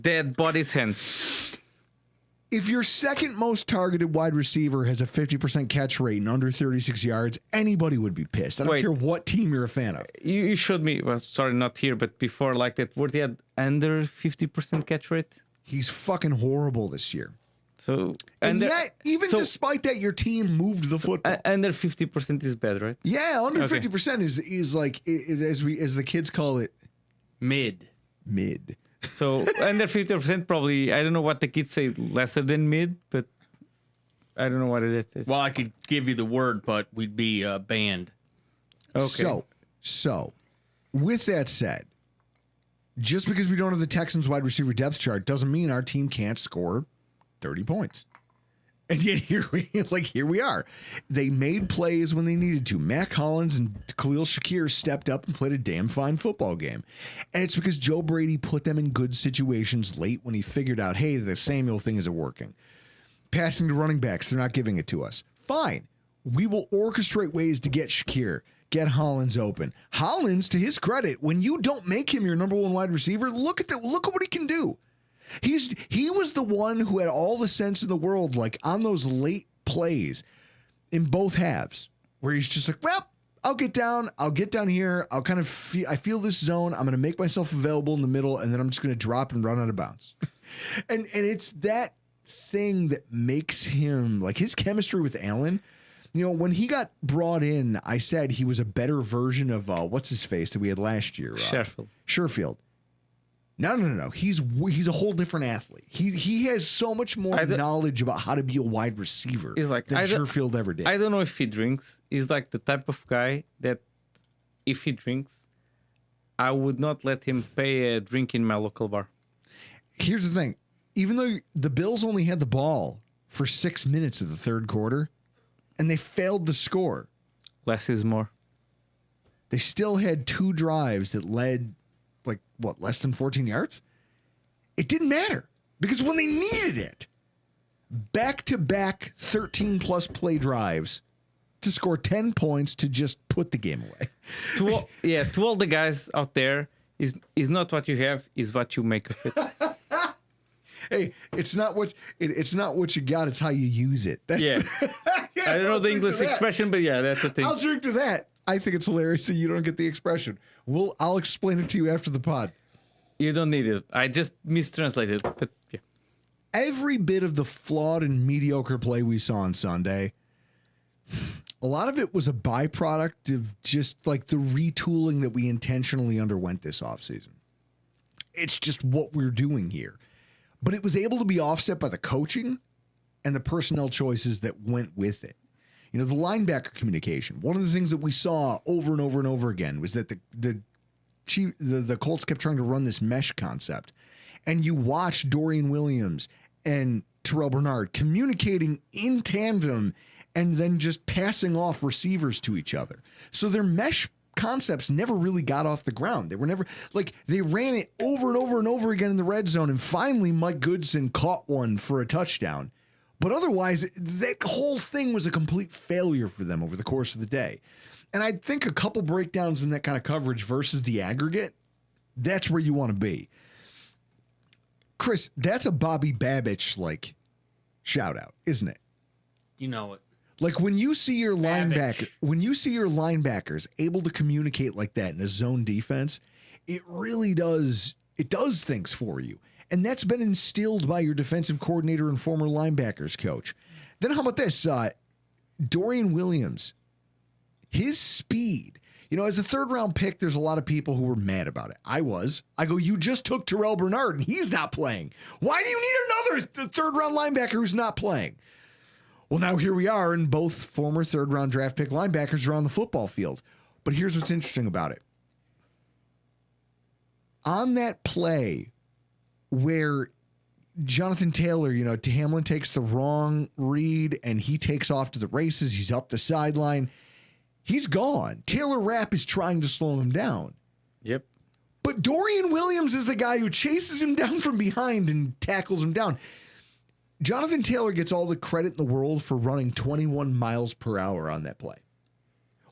dead body's hands. If your second most targeted wide receiver has a 50% catch rate and under 36 yards, anybody would be pissed. I don't care what team you're a fan of. You showed me, well, sorry, not here, but before like that, where they had under 50% catch rate. He's fucking horrible this year. So and yet, even despite that, your team moved the football. Under 50% is bad, right? Yeah, under 50% is like as the kids call it, mid. So under 50% probably, I don't know what the kids say, lesser than mid, but I don't know what it is. Well, I could give you the word, but we'd be banned. Okay. So with that said, just because we don't have the Texans wide receiver depth chart doesn't mean our team can't score 30 points. And yet here we are. They made plays when they needed to. Mac Hollins and Khalil Shakir stepped up and played a damn fine football game. And it's because Joe Brady put them in good situations late when he figured out, hey, the Samuel thing isn't working. Passing to running backs, they're not giving it to us. Fine. We will orchestrate ways to get Shakir, get Hollins open. Hollins, to his credit, when you don't make him your number one wide receiver, look at what he can do. He was the one who had all the sense in the world, like on those late plays in both halves, where he's just like, well, I'll get down here. I'll kind of feel this zone. I'm going to make myself available in the middle, and then I'm just going to drop and run out of bounds. and it's that thing that makes him, like his chemistry with Allen. You know, when he got brought in, I said he was a better version of what's his face that we had last year, Sherfield. No. He's a whole different athlete. He has so much more knowledge about how to be a wide receiver than Sherfield ever did. I don't know if he drinks. He's like the type of guy that if he drinks, I would not let him pay a drink in my local bar. Here's the thing. Even though the Bills only had the ball for 6 minutes of the third quarter, and they failed to score. Less is more. They still had 2 drives that led less than 14 yards? It didn't matter because when they needed it, back-to-back 13-plus play drives to score 10 points to just put the game away. To all the guys out there, is not what you have, is what you make of it. Hey, it's not what you got, it's how you use it. I don't know the English expression, but yeah, that's the thing. I'll drink to that. I think it's hilarious that you don't get the expression. I'll explain it to you after the pod. You don't need it. I just mistranslated, but yeah. Every bit of the flawed and mediocre play we saw on Sunday, a lot of it was a byproduct of just like the retooling that we intentionally underwent this offseason. It's just what we're doing here. But it was able to be offset by the coaching and the personnel choices that went with it. You know, the linebacker communication. One of the things that we saw over and over and over again was that the Colts kept trying to run this mesh concept. And you watch Dorian Williams and Terrell Bernard communicating in tandem and then just passing off receivers to each other. So their mesh concepts never really got off the ground. They were never they ran it over and over and over again in the red zone. And finally, Mike Goodson caught one for a touchdown. But otherwise, that whole thing was a complete failure for them over the course of the day. And I think a couple breakdowns in that kind of coverage versus the aggregate, that's where you want to be. Chris, that's a Bobby Babich shout out, isn't it? You know it. Like when you see your linebackers able to communicate like that in a zone defense, it really does things for you. And that's been instilled by your defensive coordinator and former linebackers coach. Then how about this? Dorian Williams, his speed. You know, as a third-round pick, there's a lot of people who were mad about it. I go, you just took Terrell Bernard, and he's not playing. Why do you need another third-round linebacker who's not playing? Well, now here we are, and both former third-round draft pick linebackers are on the football field. But here's what's interesting about it. On that play where Jonathan Taylor, Hamlin takes the wrong read and he takes off to the races. He's up the sideline. He's gone. Taylor Rapp is trying to slow him down. Yep. But Dorian Williams is the guy who chases him down from behind and tackles him down. Jonathan Taylor gets all the credit in the world for running 21 miles per hour on that play.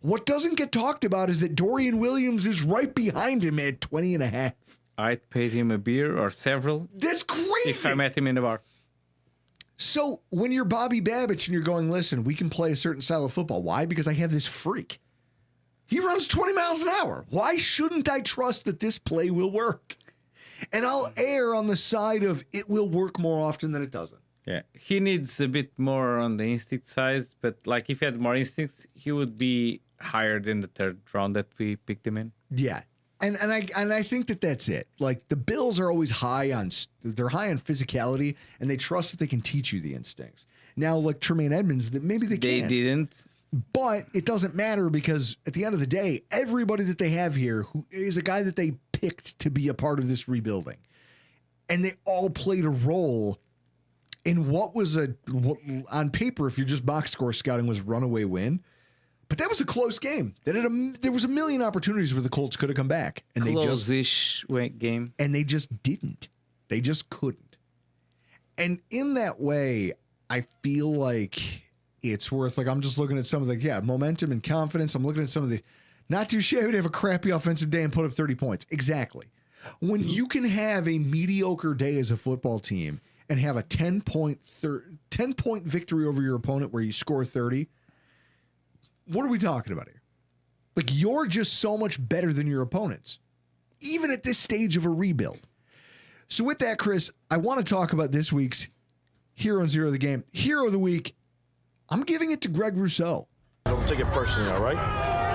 What doesn't get talked about is that Dorian Williams is right behind him at 20.5. I'd pay him a beer or several That's if crazy. I met him in the bar. So when you're Bobby Babbitt and you're going, listen, we can play a certain style of football. Why? Because I have this freak. He runs 20 miles an hour. Why shouldn't I trust that this play will work? And I'll err on the side of it will work more often than it doesn't. Yeah, he needs a bit more on the instinct side, but like if he had more instincts, he would be higher than the third round that we picked him in. Yeah. And I think that that's it. Like the Bills are always they're high on physicality, and they trust that they can teach you the instincts. Now, like Tremaine Edmonds, that maybe they can't. They didn't. But it doesn't matter because at the end of the day, everybody that they have here who is a guy that they picked to be a part of this rebuilding, and they all played a role in what was on paper, if you're just box score scouting, was a runaway win. But that was a close game. There was a million opportunities where the Colts could have come back, and Close-ish game. And they just didn't. They just couldn't. And in that way, I feel like it's worth, like, I'm just looking at some of the, momentum and confidence. I'm looking at some of the, not too shabby to have a crappy offensive day and put up 30 points. Exactly. When you can have a mediocre day as a football team and have a 10-point victory over your opponent where you score 30, what are we talking about here? Like, you're just so much better than your opponents, even at this stage of a rebuild. So with that, Chris, I want to talk about this week's Hero and Zero of the game. Hero of the week, I'm giving it to Greg Rousseau. Don't take it personally, all right?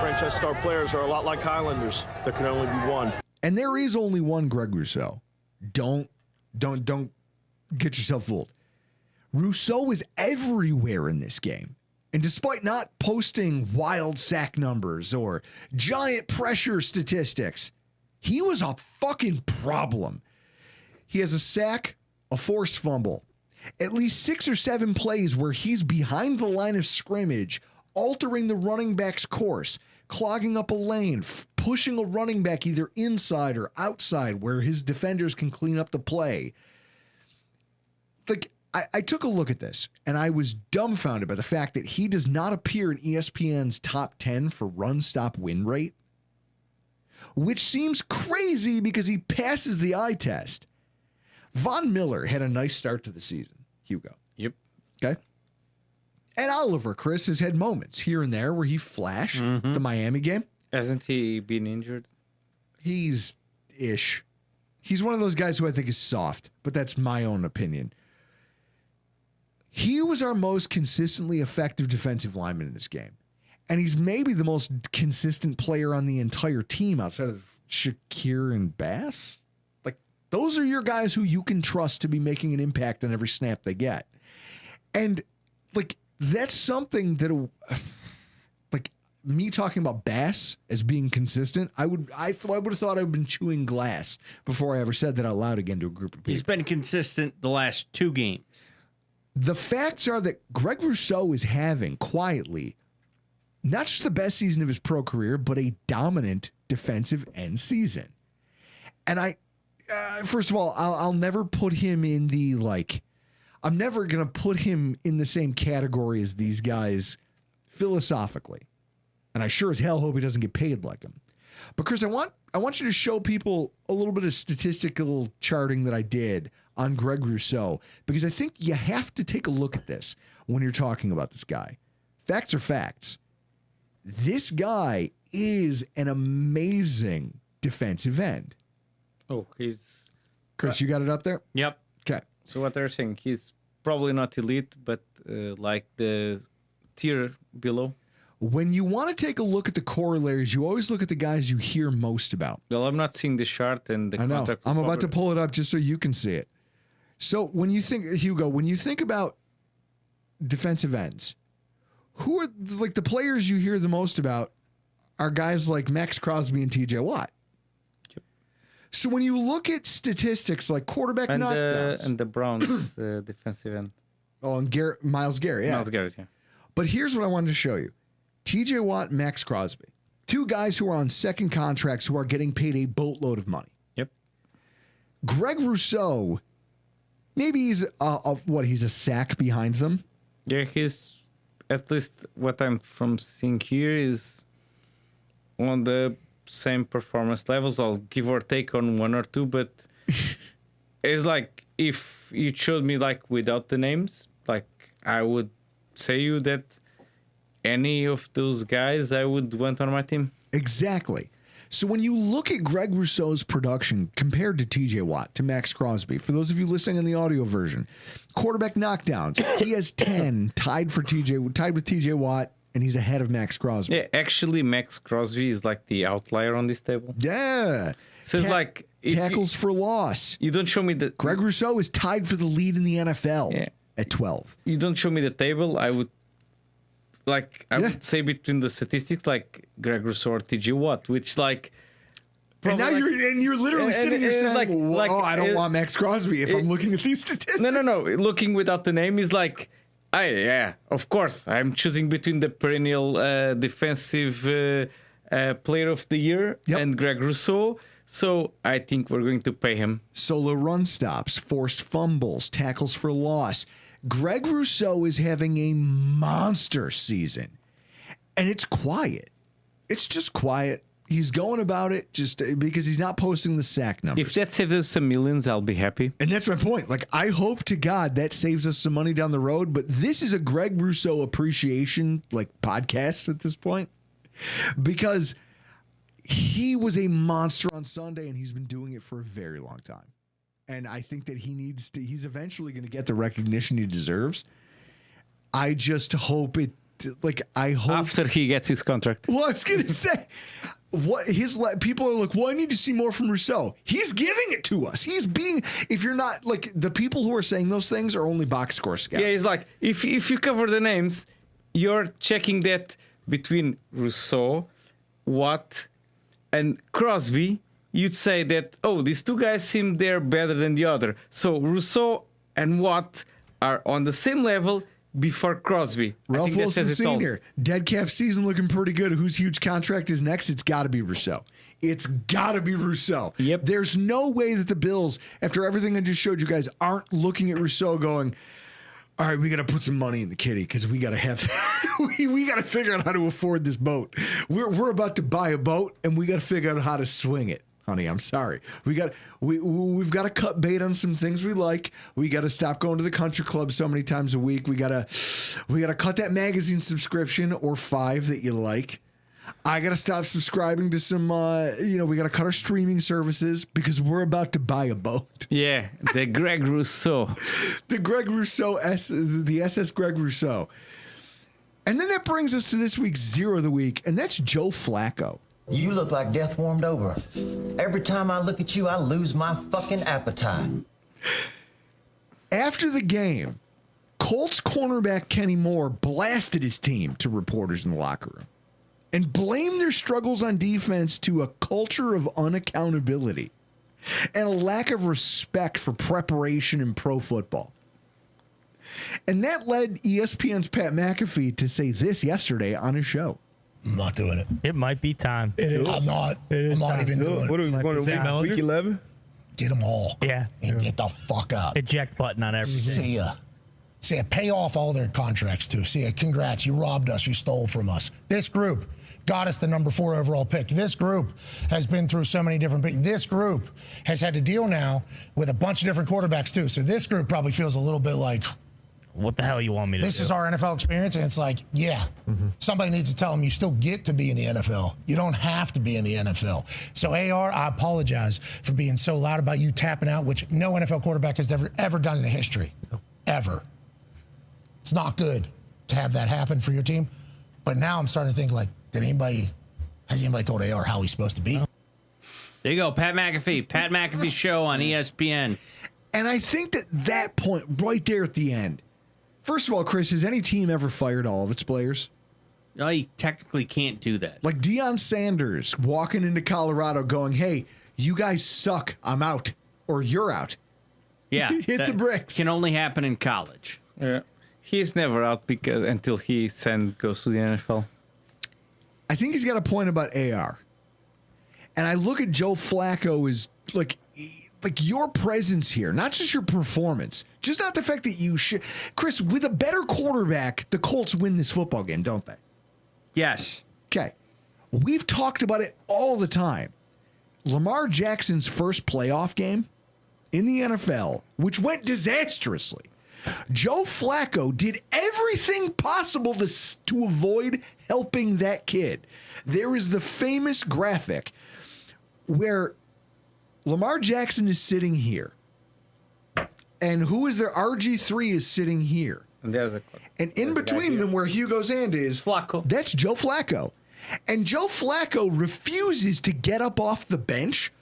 Franchise star players are a lot like Highlanders. There can only be one. And there is only one Greg Rousseau. Don't get yourself fooled. Rousseau was everywhere in this game. And despite not posting wild sack numbers or giant pressure statistics, he was a fucking problem. He has a sack, a forced fumble, at least 6 or 7 plays where he's behind the line of scrimmage, altering the running back's course, clogging up a lane, pushing a running back either inside or outside where his defenders can clean up the play. Like, I took a look at this, and I was dumbfounded by the fact that he does not appear in ESPN's top 10 for run-stop-win rate, which seems crazy because he passes the eye test. Von Miller had a nice start to the season, Hugo. Yep. Okay? And Oliver, Chris, has had moments here and there where he flashed the Miami game. Hasn't he been injured? He's ish. He's one of those guys who I think is soft, but that's my own opinion. He was our most consistently effective defensive lineman in this game. And he's maybe the most consistent player on the entire team outside of Shakir and Bass. Like, those are your guys who you can trust to be making an impact on every snap they get. And, like, that's something that, like, me talking about Bass as being consistent, I would have thought I'd been chewing glass before I ever said that out loud again to a group of people. He's been consistent the last 2 games. The facts are that Greg Rousseau is having, quietly, not just the best season of his pro career, but a dominant defensive end season. And first of all, I'll never put him in the, like, I'm never going to put him in the same category as these guys philosophically. And I sure as hell hope he doesn't get paid like him. But Chris, I want you to show people a little bit of statistical charting that I did on Greg Rousseau, because I think you have to take a look at this when you're talking about this guy. Facts are facts. This guy is an amazing defensive end. Oh, he's... Chris, you got it up there? Yep. Okay. So what they're saying, he's probably not elite, but like the tier below. When you want to take a look at the corollaries, you always look at the guys you hear most about. Well, I'm not seeing the chart and the I know. contract. I'm about to pull it up just so you can see it. So when you think, Hugo, when you think about defensive ends, who are like the players you hear the most about are guys like Max Crosby and TJ Watt. Yep. So when you look at statistics like quarterback knockdowns. And the Browns defensive end. Oh, and Myles Garrett, yeah. Myles Garrett, yeah. But here's what I wanted to show you. TJ Watt and Max Crosby. 2 guys who are on second contracts who are getting paid a boatload of money. Yep. Greg Rousseau, maybe he's he's a sack behind them. Yeah, he's, at least what I'm from seeing here is on the same performance levels. I'll give or take on one or two, but it's like if you showed me like without the names, like I would say you that any of those guys I would want on my team. Exactly. So when you look at Greg Rousseau's production compared to TJ Watt, to Max Crosby, for those of you listening in the audio version, quarterback knockdowns, he has 10, tied with TJ Watt, and he's ahead of Max Crosby. Yeah, actually, Max Crosby is like the outlier on this table. Yeah. So it's like tackles for loss. You don't show me the Greg Rousseau is tied for the lead in the NFL at 12. You don't show me the table, I would would say between the statistics like Greg Rousseau or TJ Watt, which like and now you're literally sitting here saying, I don't want Max Crosby if I'm looking at these statistics. No. Looking without the name is like, of course, I'm choosing between the perennial defensive player of the year and Greg Rousseau. So I think we're going to pay him. Solo run stops, forced fumbles, tackles for loss. Greg Rousseau is having a monster season. And it's quiet. It's just quiet. He's going about it just because he's not posting the sack numbers. If that saves us some millions, I'll be happy. And that's my point. Like, I hope to God that saves us some money down the road. But this is a Greg Rousseau appreciation podcast at this point. Because he was a monster on Sunday, and he's been doing it for a very long time. And I think that he's eventually going to get the recognition he deserves. I just hope after he gets his contract. Well, I was going to say, people are like, well, I need to see more from Rousseau. He's giving it to us. If you're not like the people who are saying those things are only box score scouts. Yeah, it's like if you cover the names, you're checking that between Rousseau, Watt, and Crosby, you'd say that, these two guys seem they're better than the other. So Rousseau and Watt are on the same level before Crosby. Ralph Wilson Sr., dead cap season looking pretty good. Whose huge contract is next? It's got to be Rousseau. It's got to be Rousseau. Yep. There's no way that the Bills, after everything I just showed you guys, aren't looking at Rousseau going, all right, we got to put some money in the kitty because we got to have we got to figure out how to afford this boat. We're about to buy a boat and we got to figure out how to swing it. Honey, I'm sorry. We've got to cut bait on some things we like. We got to stop going to the country club so many times a week. We got to cut that magazine subscription or 5 that you like. I got to stop subscribing to some we got to cut our streaming services because we're about to buy a boat. Yeah, the Greg Rousseau. The Greg Rousseau the SS Greg Rousseau. And then that brings us to this week's Zero of the Week, and that's Joe Flacco. You look like death warmed over. Every time I look at you, I lose my fucking appetite. After the game, Colts cornerback Kenny Moore blasted his team to reporters in the locker room and blamed their struggles on defense to a culture of unaccountability and a lack of respect for preparation in pro football. And that led ESPN's Pat McAfee to say this yesterday on his show. I'm not doing it. It might be time. I'm not even doing it. What are we going to week 11? Get them all. Yeah. And get the fuck out. Eject button on everything. See ya. Pay off all their contracts too. See ya. Congrats. You robbed us. You stole from us. This group got us the number 4 overall pick. This group has been through so many different picks. This group has had to deal now with a bunch of different quarterbacks too. So this group probably feels a little bit like, what the hell you want me to do? This is our NFL experience, and it's like, somebody needs to tell them you still get to be in the NFL. You don't have to be in the NFL. So, AR, I apologize for being so loud about you tapping out, which no NFL quarterback has ever done in the history. Ever. It's not good to have that happen for your team. But now I'm starting to think, like, has anybody told AR how he's supposed to be? There you go, Pat McAfee. Pat McAfee show on ESPN. And I think that point right there at the end, first of all, Chris, has any team ever fired all of its players? No, you technically can't do that. Like Deion Sanders walking into Colorado going, hey, you guys suck. I'm out. Or you're out. Yeah. Hit the bricks. Can only happen in college. Yeah. He's never out until he goes to the NFL. I think he's got a point about AR. And I look at Joe Flacco as like your presence here, not just your performance, just not the fact that you should. Chris, with a better quarterback, the Colts win this football game, don't they? Yes. Okay. We've talked about it all the time. Lamar Jackson's first playoff game in the NFL, which went disastrously, Joe Flacco did everything possible to avoid helping that kid. There is the famous graphic where Lamar Jackson is sitting here. And who is there? RG3 is sitting here. And there's in between them where Hugo's hand is, Flacco. That's Joe Flacco. And Joe Flacco refuses to get up off the bench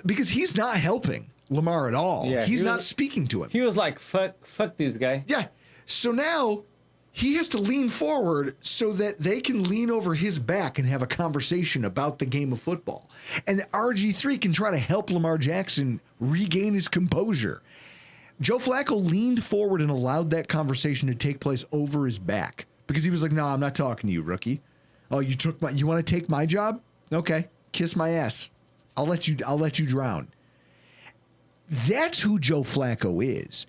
because he's not helping Lamar at all. Yeah, he's not speaking to him. He was like, fuck this guy. Yeah. So now he has to lean forward so that they can lean over his back and have a conversation about the game of football. And the RG3 can try to help Lamar Jackson regain his composure. Joe Flacco leaned forward and allowed that conversation to take place over his back because he was like, no, I'm not talking to you, rookie. Oh, you want to take my job? Okay. Kiss my ass. I'll let you drown. That's who Joe Flacco is.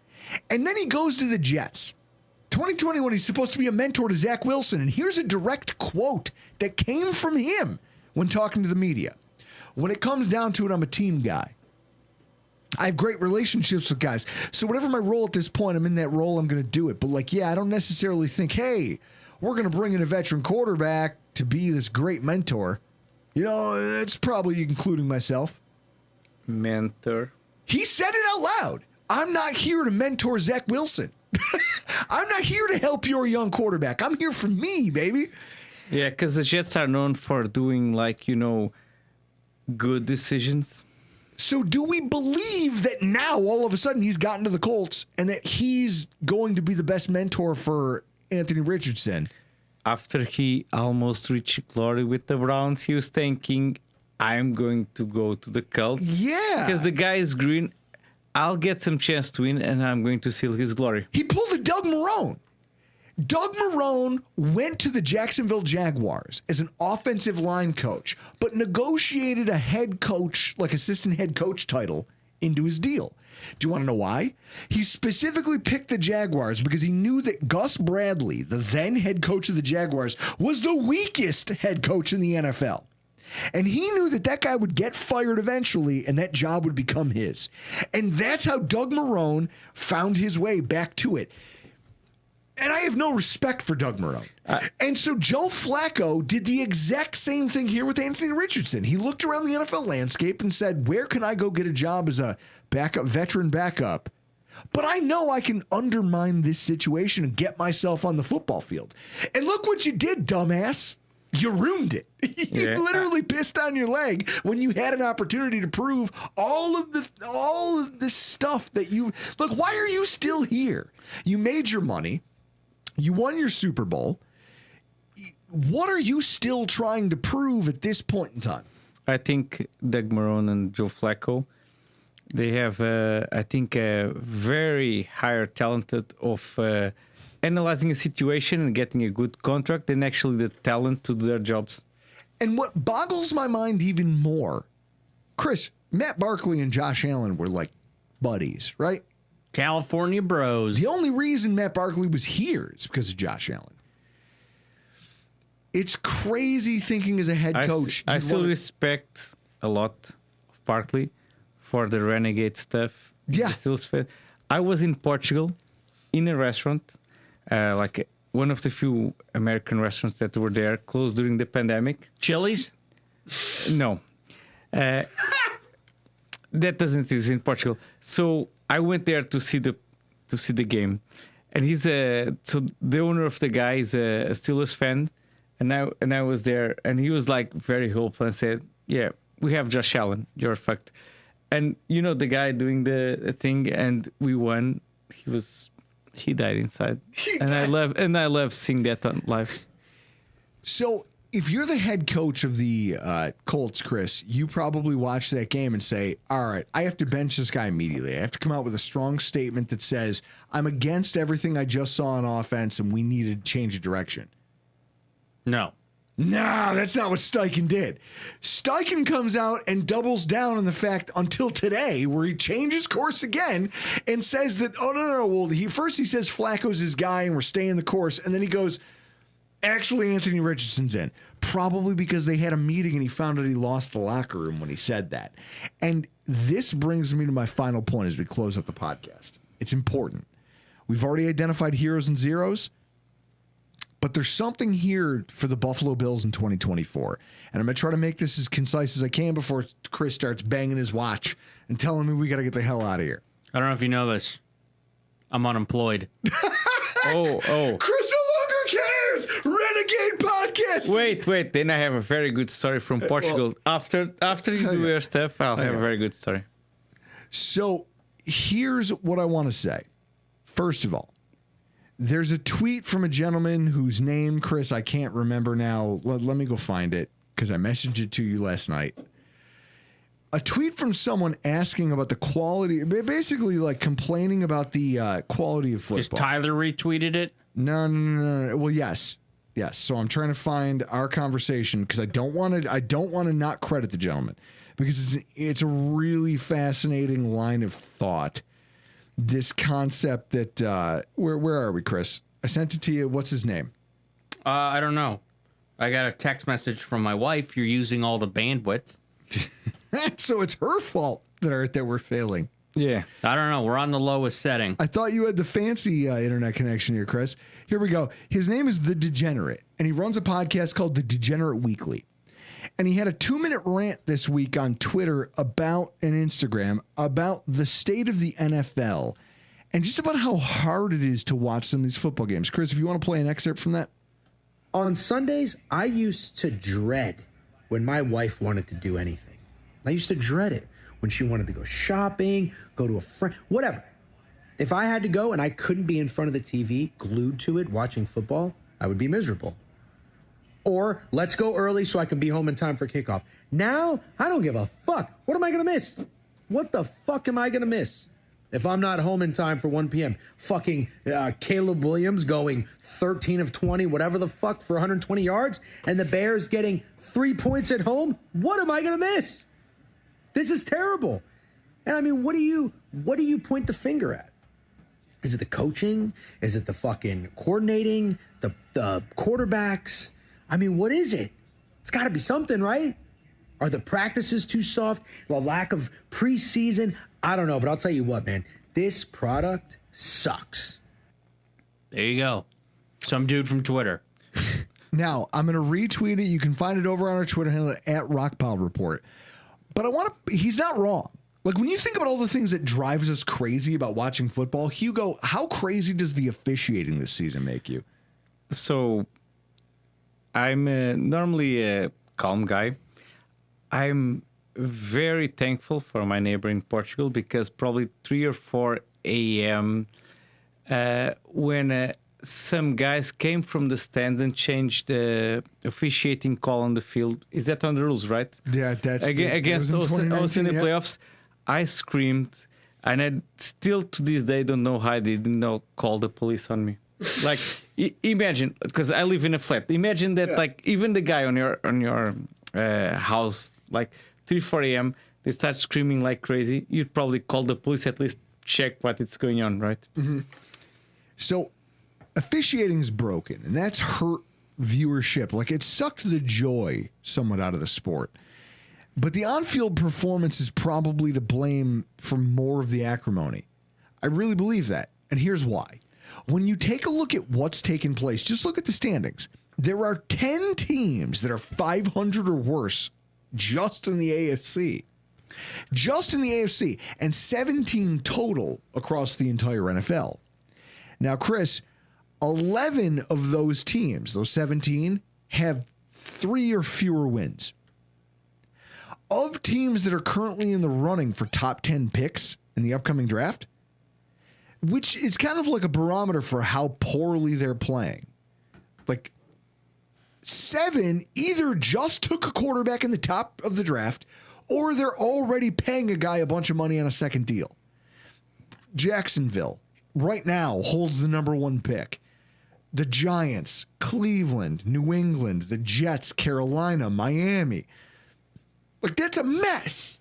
And then he goes to the Jets. 2021, he's supposed to be a mentor to Zach Wilson. And here's a direct quote that came from him when talking to the media. When it comes down to it, I'm a team guy. I have great relationships with guys. So whatever my role at this point, I'm in that role, I'm going to do it. But I don't necessarily think, hey, we're going to bring in a veteran quarterback to be this great mentor. That's probably including myself. Mentor. He said it out loud. I'm not here to mentor Zach Wilson. I'm not here to help your young quarterback. I'm here for me, baby. Yeah, because the Jets are known for doing good decisions. So do we believe that now all of a sudden he's gotten to the Colts and that he's going to be the best mentor for Anthony Richardson? After he almost reached glory with the Browns, he was thinking, I'm going to go to the Colts. Yeah. Because the guy is green. I'll get some chance to win, and I'm going to seal his glory. He pulled a Doug Marrone. Doug Marrone went to the Jacksonville Jaguars as an offensive line coach, but negotiated a head coach, assistant head coach title into his deal. Do you want to know why? He specifically picked the Jaguars because he knew that Gus Bradley, the then head coach of the Jaguars, was the weakest head coach in the NFL. And he knew that guy would get fired eventually and that job would become his. And that's how Doug Marrone found his way back to it. And I have no respect for Doug Marrone. And so Joe Flacco did the exact same thing here with Anthony Richardson. He looked around the NFL landscape and said, where can I go get a job as a veteran backup? But I know I can undermine this situation and get myself on the football field. And look what you did, dumbass. You ruined it. You literally pissed on your leg when you had an opportunity to prove all of this stuff that you look. Why are you still here? You made your money. You won your Super Bowl. What are you still trying to prove at this point in time? I think Doug Marrone and Joe Flacco, they have, I think, a very higher talented of analyzing a situation and getting a good contract than actually the talent to do their jobs. And what boggles my mind even more, Chris, Matt Barkley and Josh Allen were like buddies, right? California bros. The only reason Matt Barkley was here is because of Josh Allen. It's crazy thinking as a head coach. I still respect a lot of Barkley for the renegade stuff. Yeah. I was in Portugal in a restaurant, one of the few American restaurants that were there, closed during the pandemic. Chili's? No. That doesn't exist in Portugal. So I went there to see the game. And he's so the owner of the guy is a Steelers fan. And I was there, and he was very hopeful and said, yeah, we have Josh Allen. You're fucked. And the guy doing the thing, and we won. He died inside. I love seeing that on live. So if you're the head coach of the Colts, Chris, you probably watch that game and say, all right, I have to bench this guy immediately. I have to come out with a strong statement that says, I'm against everything I just saw on offense and we need to change of direction. No. Nah, that's not what Steichen did. Steichen comes out and doubles down on the fact until today where he changes course again and says that, oh, no. Well, he says Flacco's his guy and we're staying the course. And then he goes, Actually, Anthony Richardson's in. Probably because they had a meeting and he found out he lost the locker room when he said that. And this brings me to my final point as we close out the podcast. It's important. We've already identified heroes and zeros, but there's something here for the Buffalo Bills in 2024. And I'm going to try to make this as concise as I can before Chris starts banging his watch and telling me we got to get the hell out of here. I don't know if you know this. I'm unemployed. Oh. Chris no longer cares. Renegade podcast. Wait. Then I have a very good story from Portugal. After you do your stuff, I'll have a very good story. So here's what I want to say. First of all, there's a tweet from a gentleman whose name, Chris, I can't remember now. Let me go find it because I messaged it to you last night. A tweet from someone asking about the quality, basically like complaining about the quality of football. Just Tyler retweeted it? No. Well, yes. So I'm trying to find our conversation because I don't want to not credit the gentleman because it's a really fascinating line of thought. This concept that where are we, Chris? I sent it to you. What's his name? I don't know. I got a text message from my wife. You're using all the bandwidth. So it's her fault that we're failing. Yeah. I don't know. We're on the lowest setting. I thought you had the fancy internet connection here, Chris. Here we go. His name is The Degenerate, and he runs a podcast called The Degenerate Weekly. And he had a 2-minute rant this week on Twitter and Instagram about the state of the NFL and just about how hard it is to watch some of these football games. Chris, if you want to play an excerpt from that. On Sundays, I used to dread when my wife wanted to do anything. I used to dread it when she wanted to go shopping, go to a friend, whatever. If I had to go and I couldn't be in front of the TV, glued to it, watching football, I would be miserable. Or let's go early so I can be home in time for kickoff. Now, I don't give a fuck. What am I going to miss? What the fuck am I going to miss if I'm not home in time for 1 p.m.? Fucking Caleb Williams going 13 of 20, whatever the fuck, for 120 yards, and the Bears getting 3 points at home? What am I going to miss? This is terrible. And I mean, what do you point the finger at? Is it the coaching? Is it the fucking coordinating? The quarterbacks? I mean, what is it? It's got to be something, right? Are the practices too soft? The lack of preseason? I don't know, but I'll tell you what, man. This product sucks. There you go. Some dude from Twitter. Now, I'm going to retweet it. You can find it over on our Twitter handle at Rockpile Report. But he's not wrong. Like, when you think about all the things that drives us crazy about watching football, Hugo, how crazy does the officiating this season make you? So, I'm normally a calm guy. I'm very thankful for my neighbor in Portugal because probably 3 or 4 a.m. When some guys came from the stands and changed the officiating call on the field. Is that on the rules, right? Yeah, that's against Austin in the playoffs. I screamed, and I still to this day don't know how they did not call the police on me. Like, imagine, because I live in a flat. Imagine that, like, even the guy on your house, like 3-4 a.m., they start screaming like crazy. You'd probably call the police, at least check what is going on, right? Mm-hmm. So, officiating is broken, and that's hurt viewership. Like, it sucked the joy somewhat out of the sport. But the on-field performance is probably to blame for more of the acrimony. I really believe that, and here's why. When you take a look at what's taken place, just look at the standings. There are 10 teams that are 500 or worse just in the AFC. Just in the AFC, and 17 total across the entire NFL. Now, Chris, 11 of those teams, those 17, have 3 or fewer wins. Of teams that are currently in the running for top 10 picks in the upcoming draft, which is kind of like a barometer for how poorly they're playing. Like, 7 either just took a quarterback in the top of the draft, or they're already paying a guy a bunch of money on a second deal. Jacksonville, right now, holds the number 1 pick. The Giants, Cleveland, New England, the Jets, Carolina, Miami. Like, that's a mess.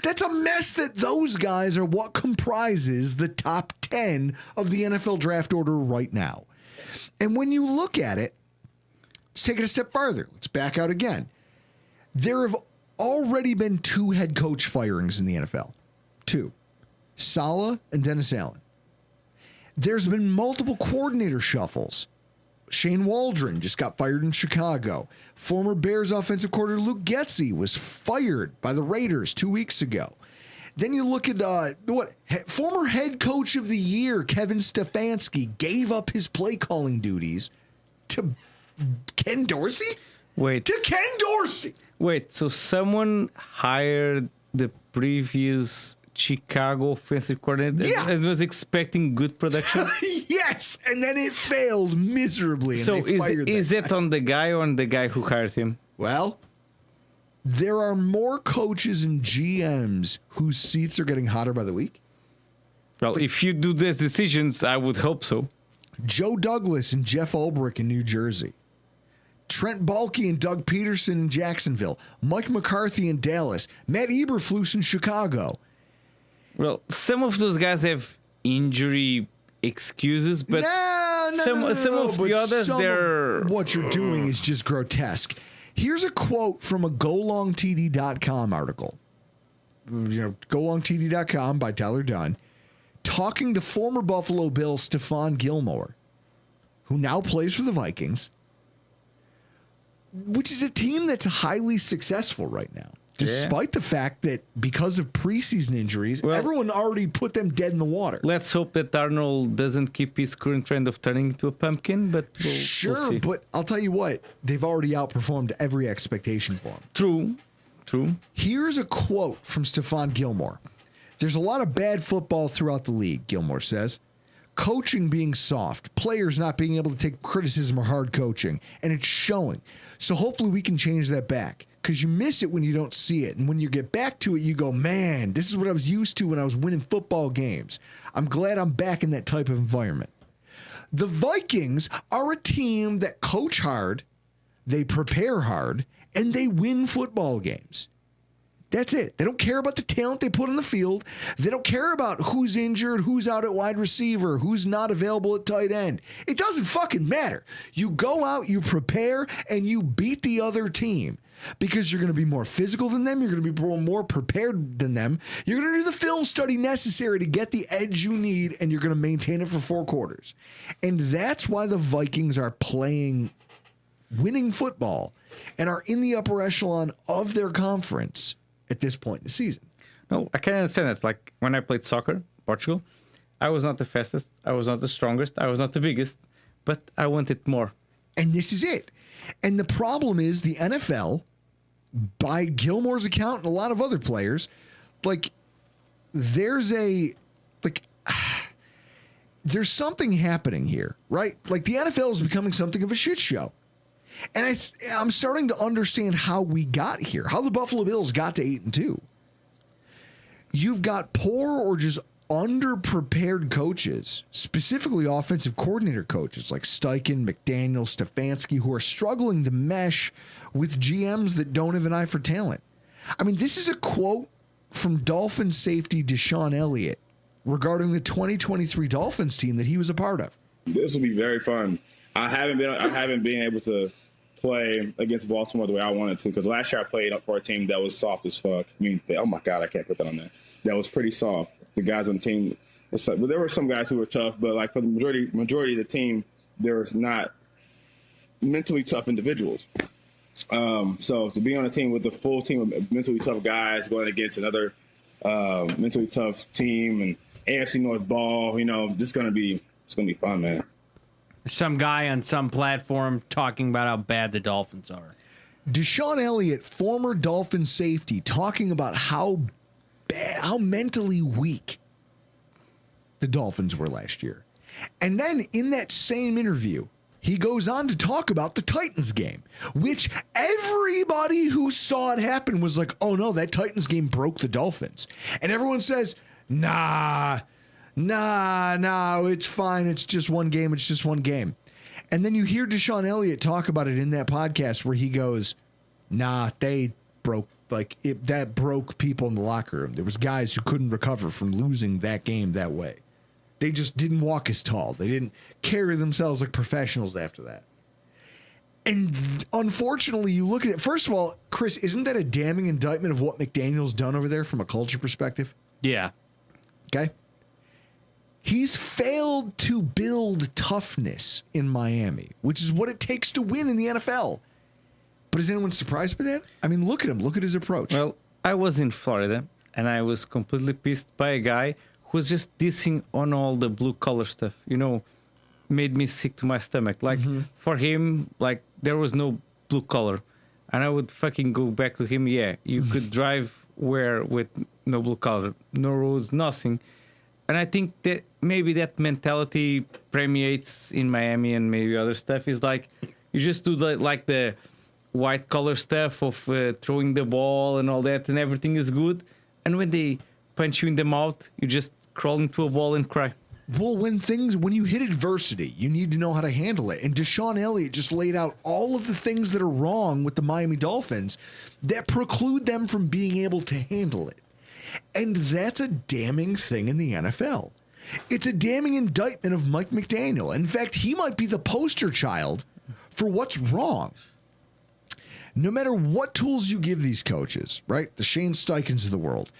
That's a mess that those guys are what comprises the top 10 of the NFL draft order right now. And when you look at it, Let's take it a step farther. Let's back out again. There have already been 2 head coach firings in the NFL. 2. Saleh and Dennis Allen. There's been multiple coordinator shuffles. Shane Waldron just got fired in Chicago. Former Bears offensive coordinator Luke Getsy was fired by the Raiders 2 weeks ago. Then you look at former head coach of the year Kevin Stefanski gave up his play calling duties to Ken Dorsey? To Ken Dorsey! Wait, so someone hired the previous Chicago offensive coordinator and was expecting good production? Yes, and then it failed miserably. And so they fired is that on the guy or on the guy who hired him? Well, there are more coaches and GMs whose seats are getting hotter by the week. Well, if you do these decisions, I would hope so. Joe Douglas and Jeff Ulbrich in New Jersey. Trent Baalke and Doug Peterson in Jacksonville. Mike McCarthy in Dallas. Matt Eberflus in Chicago. Well, some of those guys have injury excuses, but some of the others, they're... What you're doing is just grotesque. Here's a quote from a GoLongTD.com article. GoLongTD.com by Tyler Dunn. Talking to former Buffalo Bill Stephon Gilmore, who now plays for the Vikings, which is a team that's highly successful right now, despite the fact that because of preseason injuries, everyone already put them dead in the water. Let's hope that Darnold doesn't keep his current trend of turning into a pumpkin, but we'll see. But I'll tell you what, they've already outperformed every expectation for him. True. Here's a quote from Stephon Gilmore. There's a lot of bad football throughout the league, Gilmore says. Coaching being soft, players not being able to take criticism or hard coaching, and it's showing. So hopefully we can change that back, because you miss it when you don't see it. And when you get back to it, you go, man, this is what I was used to when I was winning football games. I'm glad I'm back in that type of environment. The Vikings are a team that coach hard, they prepare hard, and they win football games. That's it. They don't care about the talent they put on the field. They don't care about who's injured, who's out at wide receiver, who's not available at tight end. It doesn't fucking matter. You go out, you prepare, and you beat the other team because you're going to be more physical than them. You're going to be more prepared than them. You're going to do the film study necessary to get the edge you need, and you're going to maintain it for 4 quarters. And that's why the Vikings are playing winning football and are in the upper echelon of their conference at this point in the season. No, I can understand it. Like when I played soccer, Portugal, I was not the fastest, I was not the strongest, I was not the biggest, but I wanted more. And this is it. And the problem is the NFL, by Gilmore's account and a lot of other players, there's something happening here, right? Like the NFL is becoming something of a shit show. And I'm starting to understand how we got here, how the Buffalo Bills got to 8-2. You've got poor or just underprepared coaches, specifically offensive coordinator coaches like Steichen, McDaniel, Stefanski, who are struggling to mesh with GMs that don't have an eye for talent. I mean, this is a quote from Dolphins safety Deshaun Elliott regarding the 2023 Dolphins team that he was a part of. This will be very fun. I haven't been able to play against Baltimore the way I wanted to, because last year I played up for a team that was soft as fuck. I mean, oh my God, I can't put that on there. That was pretty soft. The guys on the team, but there were some guys who were tough, but like for the majority of the team, there was not mentally tough individuals. So to be on a team with the full team of mentally tough guys going against another mentally tough team and AFC North ball, it's gonna be fun, man. Some guy on some platform talking about how bad the Dolphins are. Deshaun Elliott, former Dolphin safety, talking about how mentally weak the Dolphins were last year. And then in that same interview, he goes on to talk about the Titans game, which everybody who saw it happen was like, oh no, that Titans game broke the Dolphins. And everyone says, nah, it's fine. It's just one game. And then you hear Deshaun Elliott talk about it in that podcast where he goes, nah, they broke, that broke people in the locker room. There was guys who couldn't recover from losing that game that way. They just didn't walk as tall. They didn't carry themselves like professionals after that. And unfortunately, you look at it. First of all, Chris, isn't that a damning indictment of what McDaniel's done over there from a culture perspective? Yeah. Okay. He's failed to build toughness in Miami, which is what it takes to win in the NFL. But is anyone surprised by that? I mean, look at him. Look at his approach. Well, I was in Florida, and I was completely pissed by a guy who was just dissing on all the blue collar stuff. You know, made me sick to my stomach. Like, for him, like, there was no blue collar. And I would fucking go back to him, yeah, you could drive where with no blue collar, no roads, nothing. And I think that maybe that mentality permeates in Miami and maybe other stuff is like, you just do the white collar stuff of throwing the ball and all that, and everything is good. And when they punch you in the mouth, you just crawl into a ball and cry. Well, when you hit adversity, you need to know how to handle it. And Deshaun Elliott just laid out all of the things that are wrong with the Miami Dolphins that preclude them from being able to handle it. And that's a damning thing in the NFL. It's a damning indictment of Mike McDaniel. In fact, he might be the poster child for what's wrong. No matter what tools you give these coaches, right? The Shane Steichens of the world,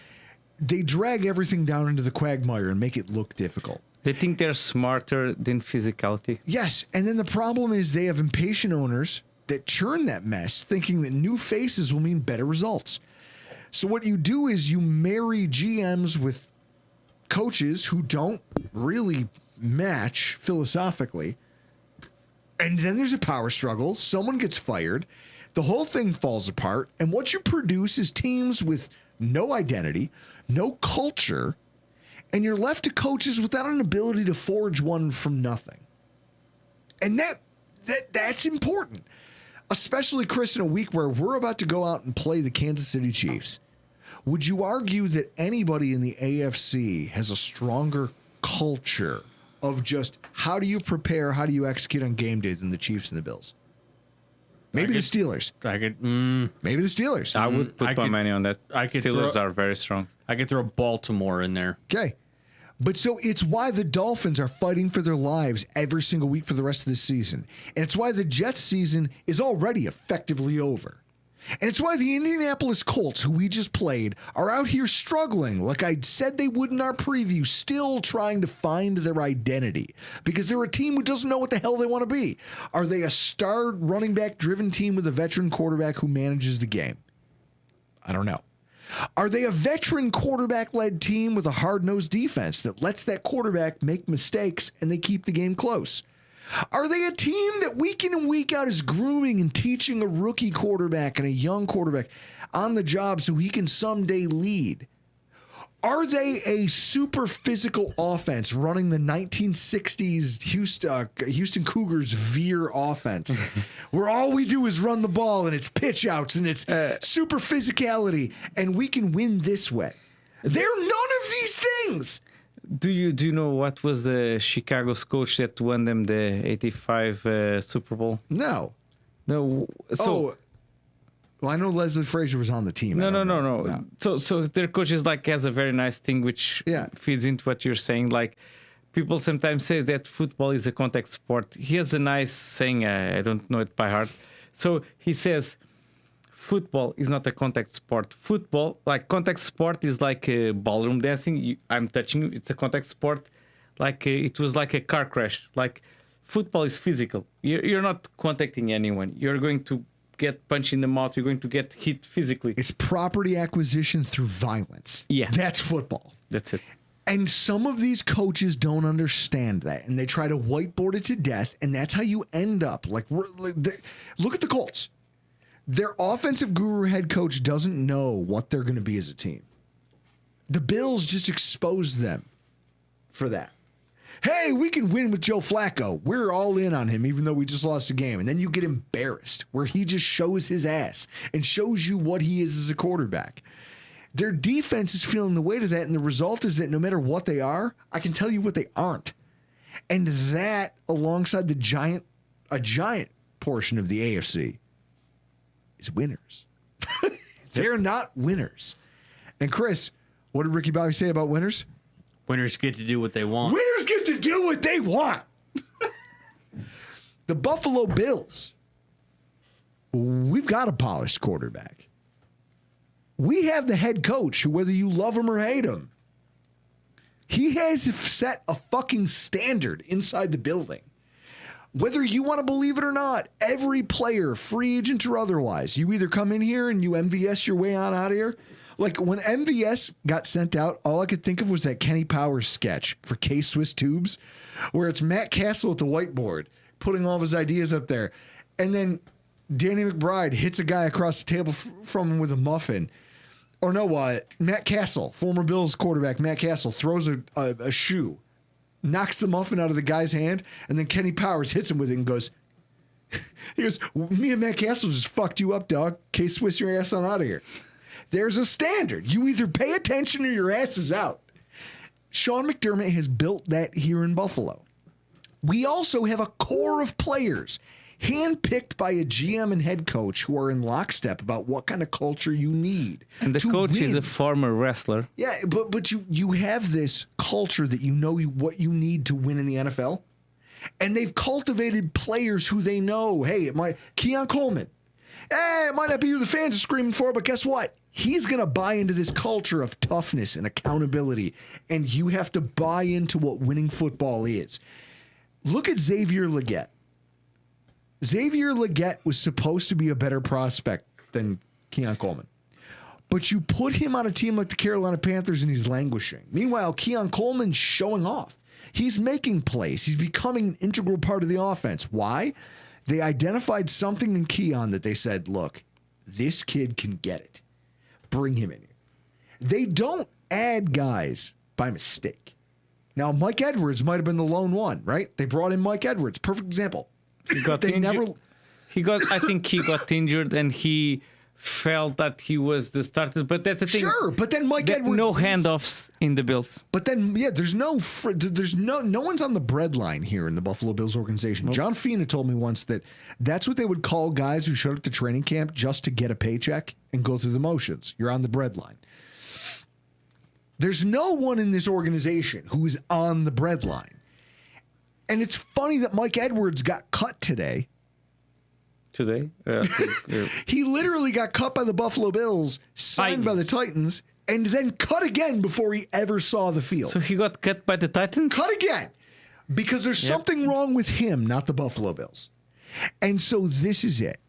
they drag everything down into the quagmire and make it look difficult. They think they're smarter than physicality. Yes, and then the problem is they have impatient owners that churn that mess, thinking that new faces will mean better results. So what you do is you marry GMs with coaches who don't really match philosophically, and then there's a power struggle. Someone gets fired. The whole thing falls apart, and what you produce is teams with no identity, no culture, and you're left to coaches without an ability to forge one from nothing. And that's important, especially, Chris, in a week where we're about to go out and play the Kansas City Chiefs. Would you argue that anybody in the AFC has a stronger culture of just how do you prepare, how do you execute on game day than the Chiefs and the Bills? Maybe the Steelers. Maybe the Steelers. I would put my money on that. Steelers are very strong. I could throw Baltimore in there. Okay. But so it's why the Dolphins are fighting for their lives every single week for the rest of this season. And it's why the Jets season is already effectively over. And it's why the Indianapolis Colts, who we just played, are out here struggling, like I said they would in our preview, still trying to find their identity. Because they're a team who doesn't know what the hell they want to be. Are they a star running back driven team with a veteran quarterback who manages the game? I don't know. Are they a veteran quarterback-led team with a hard-nosed defense that lets that quarterback make mistakes and they keep the game close? Are they a team that week in and week out is grooming and teaching a rookie quarterback and a young quarterback on the job so he can someday lead? Are they a super physical offense running the 1960s Houston Cougars veer offense where all we do is run the ball and it's pitch outs and it's super physicality and we can win this way? They're none of these things. Do you know what was the Chicago's coach that won them the 85 Super Bowl? No. So well, I know Leslie Frazier was on the team. No. So their coach is like has a very nice thing which feeds into what you're saying. Like people sometimes say that football is a contact sport. He has a nice saying. I don't know it by heart. So he says, football is not a contact sport. Contact sport is like ballroom dancing. I'm touching you. It's a contact sport. Like it was like a car crash. Like football is physical. You're not contacting anyone. You're going to get punched in the mouth. You're going to get hit physically. It's property acquisition through violence. Yeah. That's football. That's it. And some of these coaches don't understand that, and they try to whiteboard it to death, and that's how you end up. Look at the Colts. Their offensive guru head coach doesn't know what they're going to be as a team. The Bills just exposed them for that. Hey, we can win with Joe Flacco. We're all in on him, even though we just lost a game. And then you get embarrassed, where he just shows his ass and shows you what he is as a quarterback. Their defense is feeling the weight of that, and the result is that no matter what they are, I can tell you what they aren't. And that, alongside a giant portion of the AFC, is winners. They're not winners. And Chris, what did Ricky Bobby say about winners? Winners get to do what they want. Winners get to do what they want. The Buffalo Bills we've got a polished quarterback. We have the head coach who, whether you love him or hate him, he has set a fucking standard inside the building. Whether you want to believe it or not, every player, free agent or otherwise, you either come in here and you MVS your way on out of here. Like when MVS got sent out, all I could think of was that Kenny Powers sketch for K-Swiss Tubes, where it's Matt Castle at the whiteboard putting all of his ideas up there. And then Danny McBride hits a guy across the table from him with a muffin. Or no, Matt Castle, former Bills quarterback, Matt Castle throws a shoe, knocks the muffin out of the guy's hand, and then Kenny Powers hits him with it and goes, he goes, me and Matt Castle just fucked you up, dog. K-Swiss your ass on out of here. There's a standard. You either pay attention or your ass is out. Sean McDermott has built that here in Buffalo. We also have a core of players handpicked by a GM and head coach who are in lockstep about what kind of culture you need. And the coach is a former wrestler. Yeah, but you have this culture that you know what you need to win in the NFL. And they've cultivated players who they know, hey, Keon Coleman. Hey, it might not be who the fans are screaming for, but guess what? He's going to buy into this culture of toughness and accountability. And you have to buy into what winning football is. Look at Xavier Legette. Xavier Legette was supposed to be a better prospect than Keon Coleman. But you put him on a team like the Carolina Panthers and he's languishing. Meanwhile, Keon Coleman's showing off. He's making plays. He's becoming an integral part of the offense. Why? They identified something in Keon that they said, look, this kid can get it. Bring him in here. They don't add guys by mistake. Now, Mike Edwards might have been the lone one, right? They brought in Mike Edwards. Perfect example. He got injured. I think he got injured and he felt that he was the starter. But that's the thing. Sure, but then Mike Edwards. No handoffs in the Bills. But then, yeah, there's no one's on the breadline here in the Buffalo Bills organization. Nope. John Fina told me once that that's what they would call guys who showed up to training camp just to get a paycheck and go through the motions. You're on the breadline. There's no one in this organization who is on the breadline. And it's funny that Mike Edwards got cut today. Today? He literally got cut by the Buffalo Bills, signed by the Titans, and then cut again before he ever saw the field. So he got cut by the Titans? Cut again. Because there's something wrong with him, not the Buffalo Bills. And so this is it.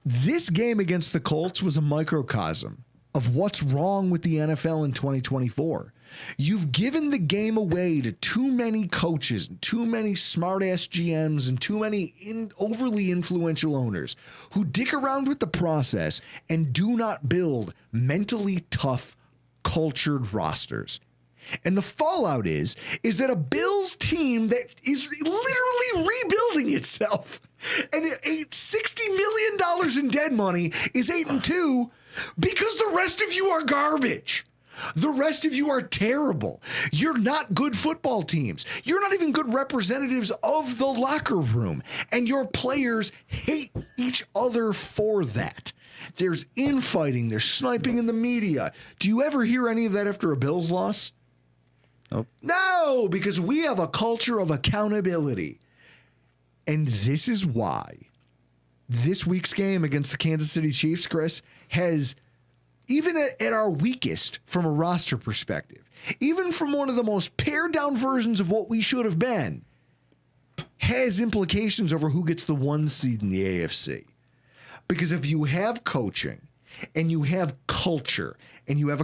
This game against the Colts was a microcosm of what's wrong with the NFL in 2024. You've given the game away to too many coaches, and too many smart-ass GMs, and too many overly influential owners who dick around with the process and do not build mentally tough, cultured rosters. And the fallout is that a Bills team that is literally rebuilding itself and $60 million in dead money is 8-2 because the rest of you are garbage. The rest of you are terrible. You're not good football teams. You're not even good representatives of the locker room. And your players hate each other for that. There's infighting. There's sniping in the media. Do you ever hear any of that after a Bills loss? Nope. No, because we have a culture of accountability. And this is why this week's game against the Kansas City Chiefs, Chris, has, even at our weakest from a roster perspective, even from one of the most pared down versions of what we should have been, has implications over who gets the 1 seed in the AFC. Because if you have coaching and you have culture and you have